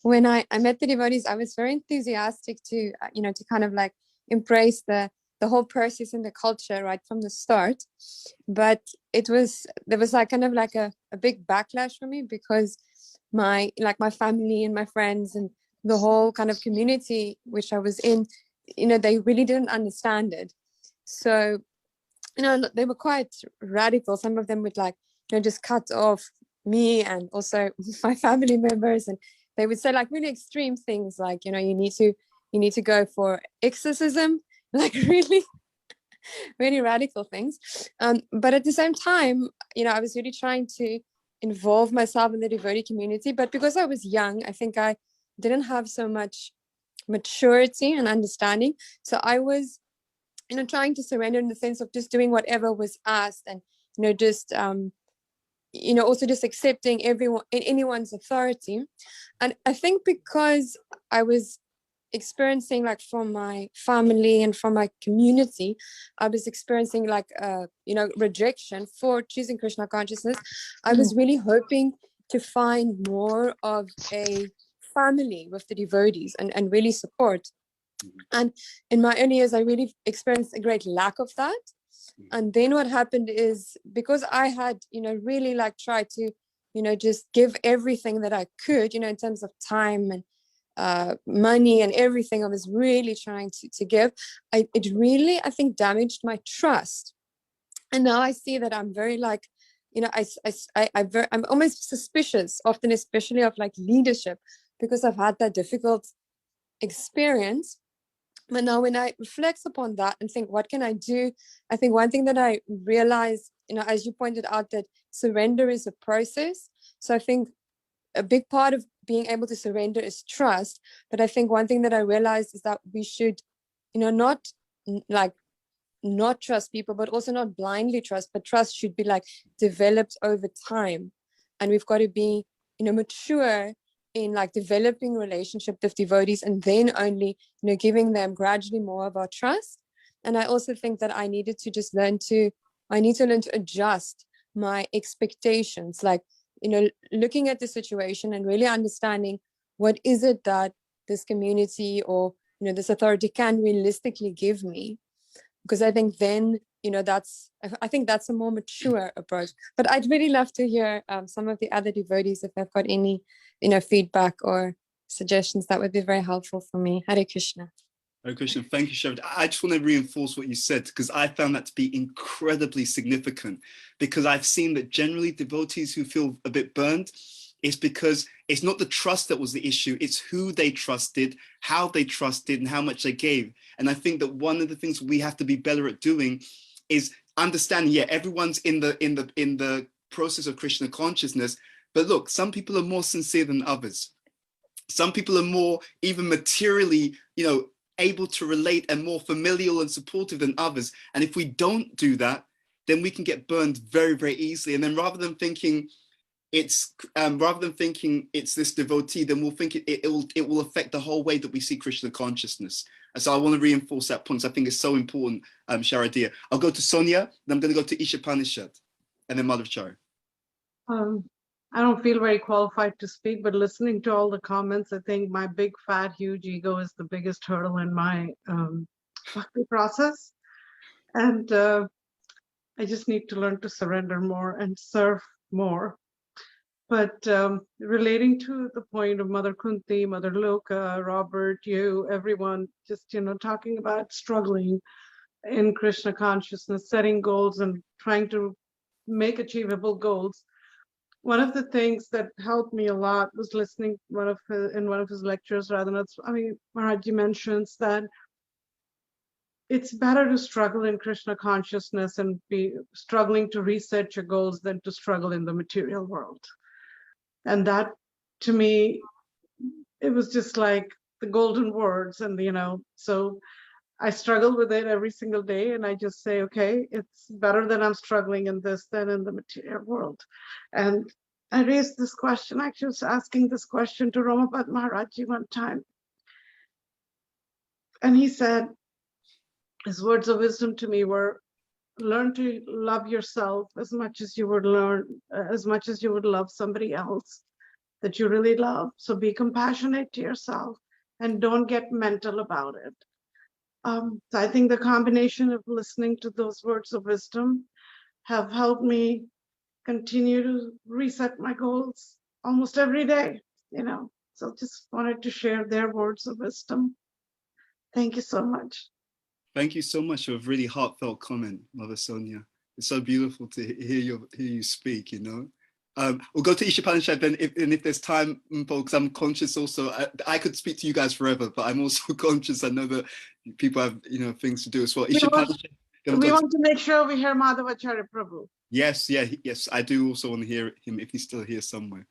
when I met the devotees, I was very enthusiastic to, to kind of like embrace the whole process and the culture right from the start. But there was like kind of like a big backlash for me, because my family and my friends and the whole kind of community which I was in, they really didn't understand it. So, they were quite radical. Some of them would just cut off me and also my family members and they would say like really extreme things, like, you know, you need to go for exorcism, like really, really radical things. But at the same time, you know, I was really trying to involve myself in the devotee community, but because I was young, I think I didn't have so much maturity and understanding. So I was, you know, trying to surrender in the sense of just doing whatever was asked, and, you know, just, you know, also just accepting anyone's authority. And I think because I was experiencing, like, from my family and from my community, I was experiencing like you know, rejection for choosing Krishna consciousness. I was really hoping to find more of a family with the devotees and really support. And in my early years, I really experienced a great lack of that. And then what happened is, because I had, you know, really like tried to, you know, just give everything that I could, you know, in terms of time and money and everything I was really trying to give, it really, I think, damaged my trust. And now I see that I'm very like, you know, I'm almost suspicious often, especially of like leadership, because I've had that difficult experience. But now when I reflect upon that and think, what can I do? I think one thing that I realized, you know, as you pointed out, that surrender is a process. So I think a big part of being able to surrender is trust. But I think one thing that I realized is that we should, you know, not trust people, but also not blindly trust, but trust should be like developed over time. And we've got to be, you know, mature in like developing relationship with devotees, and then only, you know, giving them gradually more of our trust. And I also think that I need to learn to adjust my expectations, like, you know, looking at the situation and really understanding what is it that this community or, you know, this authority can realistically give me. Because I think then, you know, I think that's a more mature approach. But I'd really love to hear some of the other devotees, if they've got any, you know, feedback or suggestions. That would be very helpful for me. Hare Krishna. Hare Krishna. Thank you, Sharad. I just want to reinforce what you said, because I found that to be incredibly significant, because I've seen that generally devotees who feel a bit burned, it's because it's not the trust that was the issue, it's who they trusted, how they trusted, and how much they gave. And I think that one of the things we have to be better at doing is understanding, yeah, everyone's in the process of Krishna consciousness, but look, some people are more sincere than others. Some people are more even materially, you know, able to relate and more familial and supportive than others. And if we don't do that, then we can get burned very, very easily. And then rather than thinking it's this devotee, then we'll think it will affect the whole way that we see Krishna consciousness. And so I want to reinforce that point. I think it's so important, Sharadia. I'll go to Sonia, then I'm going to go to Ishapanishad, and then Madhavacharya. I don't feel very qualified to speak, but listening to all the comments, I think my big, fat, huge ego is the biggest hurdle in my bhakti process. And I just need to learn to surrender more and serve more. But relating to the point of Mother Kunti, Mother Loka, Robert, you, everyone, just, you know, talking about struggling in Krishna consciousness, setting goals and trying to make achievable goals. One of the things that helped me a lot was listening in one of his lectures, Maharaji mentions that it's better to struggle in Krishna consciousness and be struggling to reset your goals than to struggle in the material world. And that, to me, it was just like the golden words. And, you know, so I struggle with it every single day. And I just say, okay, it's better that I'm struggling in this than in the material world. And I raised this question, actually was asking this question to Ramapad Maharaji one time. And he said, his words of wisdom to me were, learn to love yourself as much as you would love somebody else that you really love. So be compassionate to yourself and don't get mental about it. So I think the combination of listening to those words of wisdom have helped me continue to reset my goals almost every day, you know. So just wanted to share their words of wisdom. Thank you so much. Thank you so much for a really heartfelt comment, Mother Sonia. It's so beautiful to hear you speak, you know. We'll go to Ishapanishad then, if there's time, folks. I'm conscious also. I could speak to you guys forever, but I'm also conscious. I know that people have things to do as well. We want to make sure we hear Madhavacharya Prabhu. Yes, yes. I do also want to hear him if he's still here somewhere.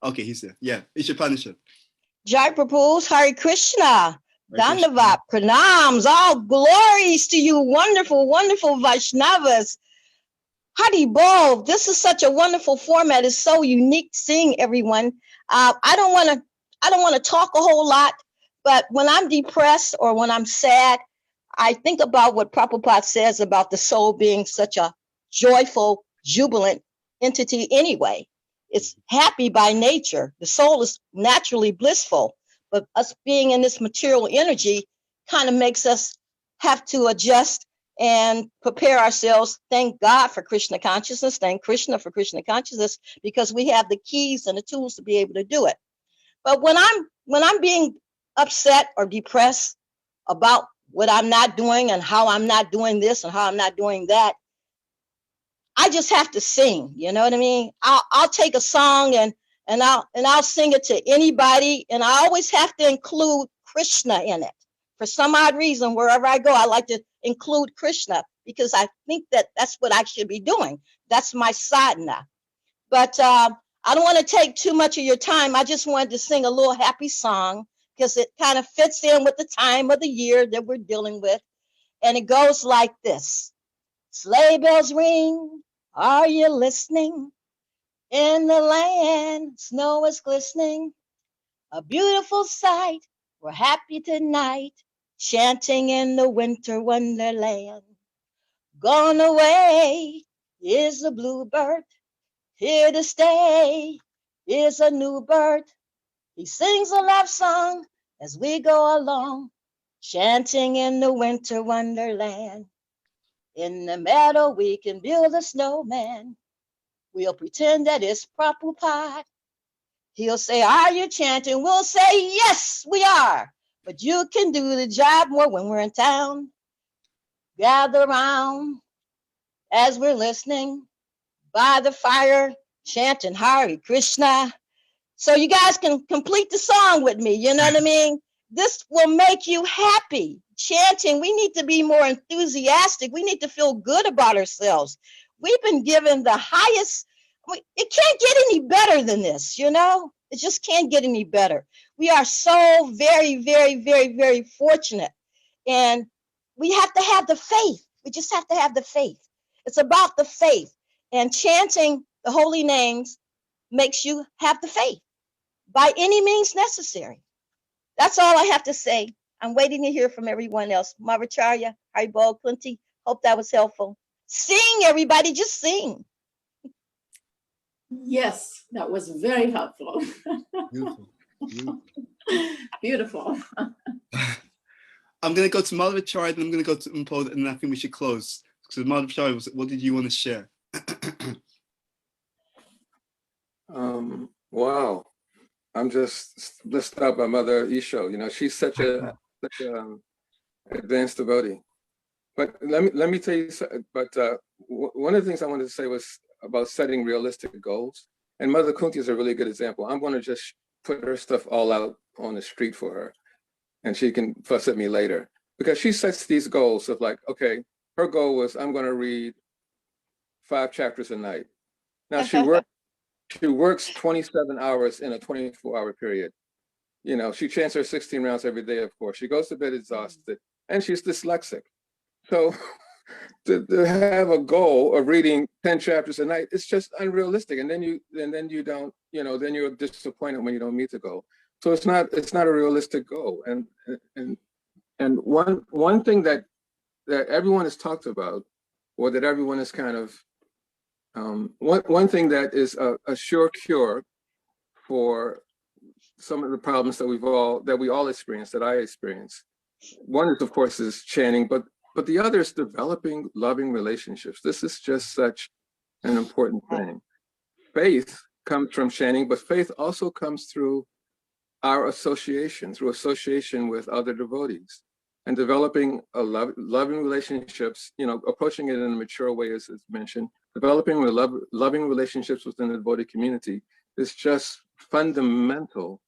Okay, he's there. Yeah, Ishapanishad. Jai Prabhu's Hare Krishna. Dandavat, pranams, all glories to you, wonderful, wonderful Vaishnavas. Hari Bol, this is such a wonderful format. It's so unique seeing everyone. I don't want to talk a whole lot, but when I'm depressed or when I'm sad, I think about what Prabhupada says about the soul being such a joyful, jubilant entity anyway. It's happy by nature. The soul is naturally blissful, but us being in this material energy kind of makes us have to adjust and prepare ourselves. Thank God for Krishna consciousness. Thank Krishna for Krishna consciousness, because we have the keys and the tools to be able to do it. But when I'm being upset or depressed about what I'm not doing and how I'm not doing this and how I'm not doing that, I just have to sing. You know what I mean? I'll take a song and I'll sing it to anybody, and I always have to include Krishna in it. For some odd reason, wherever I go, I like to include Krishna because I think that that's what I should be doing. That's my sadhana. But I don't want to take too much of your time. I just wanted to sing a little happy song because it kind of fits in with the time of the year that we're dealing with. And it goes like this. Sleigh bells ring, are you listening? In the land, snow is glistening. A beautiful sight, we're happy tonight, chanting in the winter wonderland. Gone away is the bluebird, here to stay is a new bird. He sings a love song as we go along, chanting in the winter wonderland. In the meadow we can build a snowman. We'll pretend that it's Prabhupada. He'll say, are you chanting? We'll say, yes, we are. But you can do the job more when we're in town. Gather around as we're listening by the fire, chanting Hare Krishna. So you guys can complete the song with me, you know what I mean? This will make you happy. Chanting, we need to be more enthusiastic. We need to feel good about ourselves. We've been given the highest, it can't get any better than this, you know? It just can't get any better. We are so very, very, very, very fortunate. And we have to have the faith. We just have to have the faith. It's about the faith. And chanting the holy names makes you have the faith by any means necessary. That's all I have to say. I'm waiting to hear from everyone else. Madhavacharya, Haribol, Kunti, hope that was helpful. Sing, everybody, just sing. Yes, that was very helpful. Beautiful. Beautiful. Beautiful. I'm going to go to Madhavacharya, then I'm going to go to Umpod, and I think we should close. So Madhavacharya, what did you want to share? Wow. I'm just blessed out by Mother Isho. You know, she's such a advanced devotee. But let me tell you. But one of the things I wanted to say was about setting realistic goals. And Mother Kunti is a really good example. I'm going to just put her stuff all out on the street for her, and she can fuss at me later, because she sets these goals of like, okay, her goal was, I'm going to read 5 chapters a night. Now she works 27 hours in a 24-hour period. You know, she chants her 16 rounds every day, of course. She goes to bed exhausted, and she's dyslexic. So to have a goal of reading 10 chapters a night, it's just unrealistic. And then you don't, you know, then you're disappointed when you don't meet the goal. So it's not a realistic goal. And one thing that everyone has talked about, or that everyone is kind of, one thing that is a sure cure for some of the problems that we all experience, that I experience. One is, of course, is chanting, but the other is developing loving relationships. This is just such an important thing. Faith comes from chanting, but faith also comes through our association, with other devotees, and developing loving relationships, you know, approaching it in a mature way, as mentioned, developing loving relationships within the devotee community is just fundamental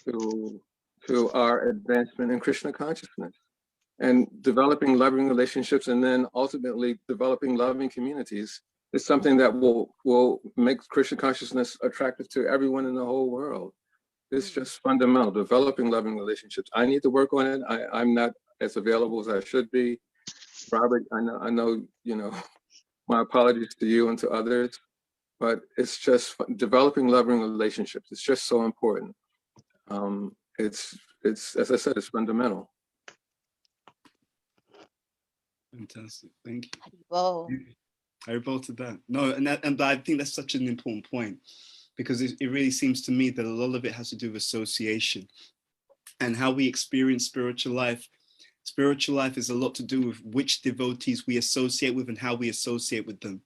to our advancement in Krishna consciousness. And developing loving relationships and then ultimately developing loving communities is something that will make Krishna consciousness attractive to everyone in the whole world. It's just fundamental, developing loving relationships. I need to work on it. I'm not as available as I should be. Robert, I know, you know, my apologies to you and to others, but it's just developing loving relationships. It's just so important. It's as I said, it's fundamental. Fantastic, thank you. Whoa. I revolted that. No, and I think that's such an important point, because it really seems to me that a lot of it has to do with association and how we experience spiritual life. Spiritual life is a lot to do with which devotees we associate with and how we associate with them.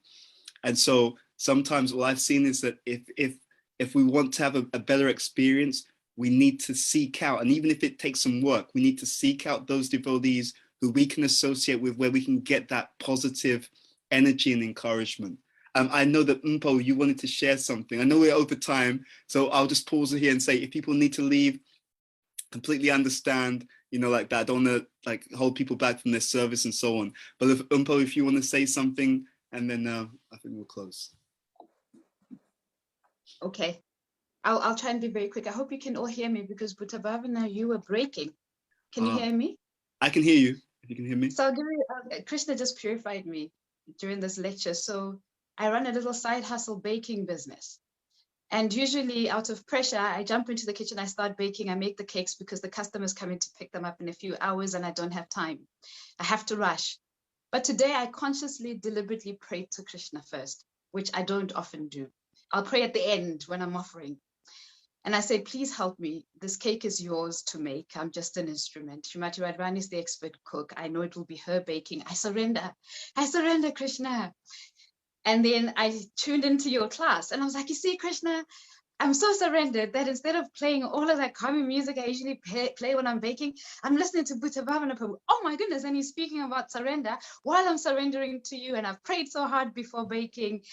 And so sometimes what I've seen is that if we want to have a better experience, we need to seek out, and even if it takes some work, we need to seek out those devotees who we can associate with, where we can get that positive energy and encouragement. I know that Mpo, you wanted to share something. I know we're over time, so I'll just pause it here and say, if people need to leave, completely understand, you know, like that. I don't want to like hold people back from their service and so on. But if Mpo, if you want to say something, and then I think we'll close. Okay, I'll try and be very quick. I hope you can all hear me, because Bhuta Bhavana, you were breaking. Can you hear me? I can hear you, if you can hear me. So I'll give you, Krishna just purified me during this lecture. So I run a little side hustle baking business. And usually out of pressure, I jump into the kitchen, I start baking, I make the cakes because the customers come in to pick them up in a few hours and I don't have time. I have to rush. But today I consciously, deliberately prayed to Krishna first, which I don't often do. I'll pray at the end when I'm offering. And I say, please help me. This cake is yours to make. I'm just an instrument. Srimati Radharani is the expert cook. I know it will be her baking. I surrender. I surrender, Krishna. And then I tuned into your class and I was like, you see, Krishna, I'm so surrendered that instead of playing all of that common music I usually play when I'm baking, I'm listening to Bhuta Bhavana. Oh my goodness, and he's speaking about surrender while I'm surrendering to you. And I've prayed so hard before baking.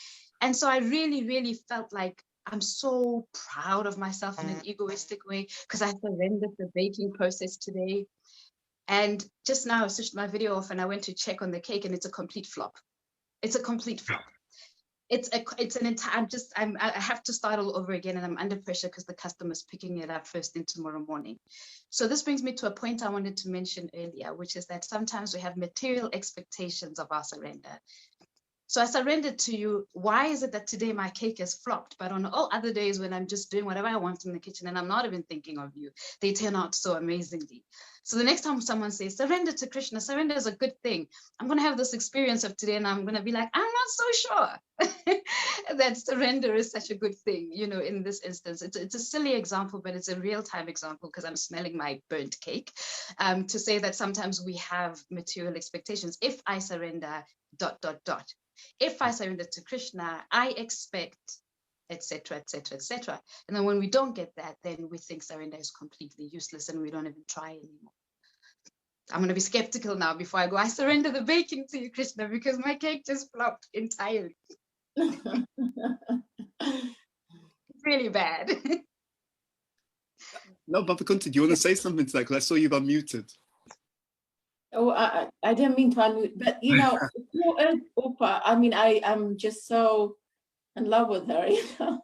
And so I really, really felt like I'm so proud of myself in an egoistic way because I surrendered the baking process today. And just now I switched my video off and I went to check on the cake and it's a complete flop. It's a complete flop. It's an entire, I have to start all over again and I'm under pressure because the customer's picking it up first thing tomorrow morning. So this brings me to a point I wanted to mention earlier, which is that sometimes we have material expectations of our surrender. So I surrendered to you. Why is it that today my cake is flopped, but on all other days when I'm just doing whatever I want in the kitchen and I'm not even thinking of you, they turn out so amazingly. So the next time someone says, surrender to Krishna, surrender is a good thing. I'm going to have this experience of today and I'm going to be like, I'm not so sure that surrender is such a good thing. You know, in this instance, it's a silly example, but it's a real-time example because I'm smelling my burnt cake to say that sometimes we have material expectations. If I surrender, ... If I surrender to Krishna, I expect, etc., etc., etc. And then when we don't get that, then we think surrender is completely useless and we don't even try anymore. I'm going to be skeptical now before I go, I surrender the baking to you, Krishna, because my cake just flopped entirely. Really bad. No, Baba Kunti, do you want to say something to that? Because I saw you got muted. Oh, I didn't mean to unmute, but you know, Upa, I mean, I'm just so in love with her. You know?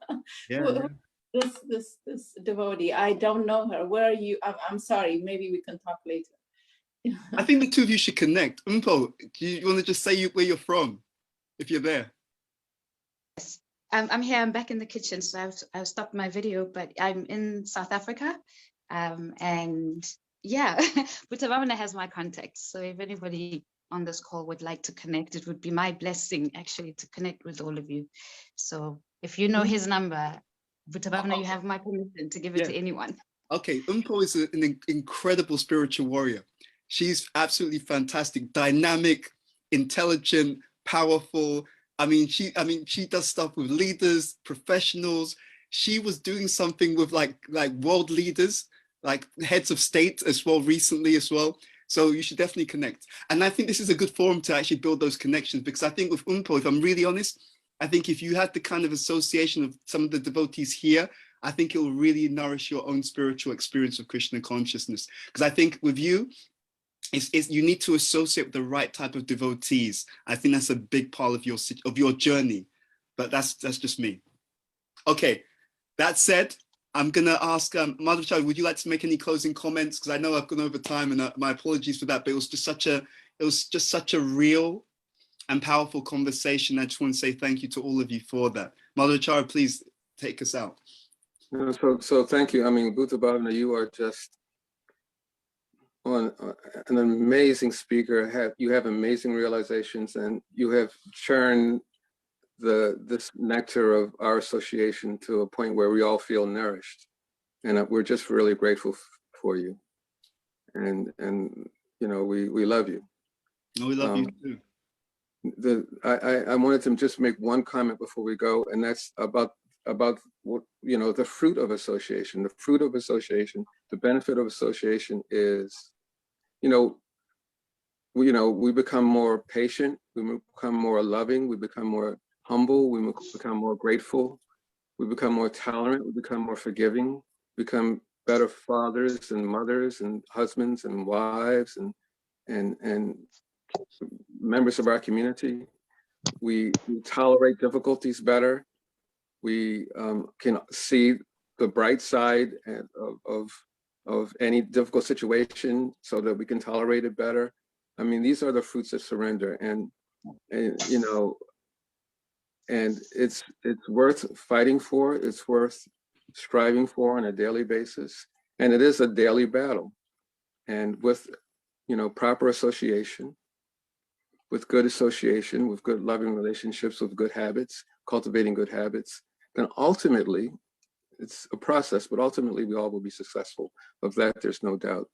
Yeah. This devotee, I don't know her. Where are you? I'm sorry. Maybe we can talk later. I think the two of you should connect. Mpo, do you want to just say where you're from, if you're there? Yes, I'm here. I'm back in the kitchen, so I've stopped my video, but I'm in South Africa, and yeah, Bhuta Bhavana has my contacts. So if anybody on this call would like to connect, it would be my blessing actually to connect with all of you. So if you know his number, Bhuta Bhavana, you have my permission to give it to anyone. Okay, Mpo is an incredible spiritual warrior. She's absolutely fantastic, dynamic, intelligent, powerful. I mean, she does stuff with leaders, professionals. She was doing something with like world leaders, like heads of state as well recently as well. So you should definitely connect. And I think this is a good forum to actually build those connections, because I think with Mpo, if I'm really honest, I think if you had the kind of association of some of the devotees here, I think it will really nourish your own spiritual experience of Krishna consciousness. Because I think with you, you need to associate with the right type of devotees. I think that's a big part of your journey. But that's just me. Okay, that said, I'm gonna ask Madhavacharya, would you like to make any closing comments? Because I know I've gone over time, and my apologies for that. But it was just such a real and powerful conversation. I just want to say thank you to all of you for that. Madhavacharya, please take us out. So thank you. I mean, Bhuta Bhavana, you are just an amazing speaker. You have amazing realizations, and you have churned this nectar of our association to a point where we all feel nourished, and we're just really grateful for you. And you know, we love you. No, we love you too. I wanted to just make one comment before we go, and that's about what, you know, the fruit of association. The fruit of association, the benefit of association is, we become more patient, we become more loving, we become more humble, we become more grateful, we become more tolerant, we become more forgiving, become better fathers and mothers and husbands and wives and members of our community. We tolerate difficulties better. We can see the bright side of any difficult situation so that we can tolerate it better. I mean, these are the fruits of surrender, and you know, and it's worth fighting for. It's worth striving for on a daily basis, and it is a daily battle. And with, proper association, with good association, with good loving relationships, with good habits, cultivating good habits, then ultimately, it's a process, but ultimately we all will be successful. Of that, there's no doubt.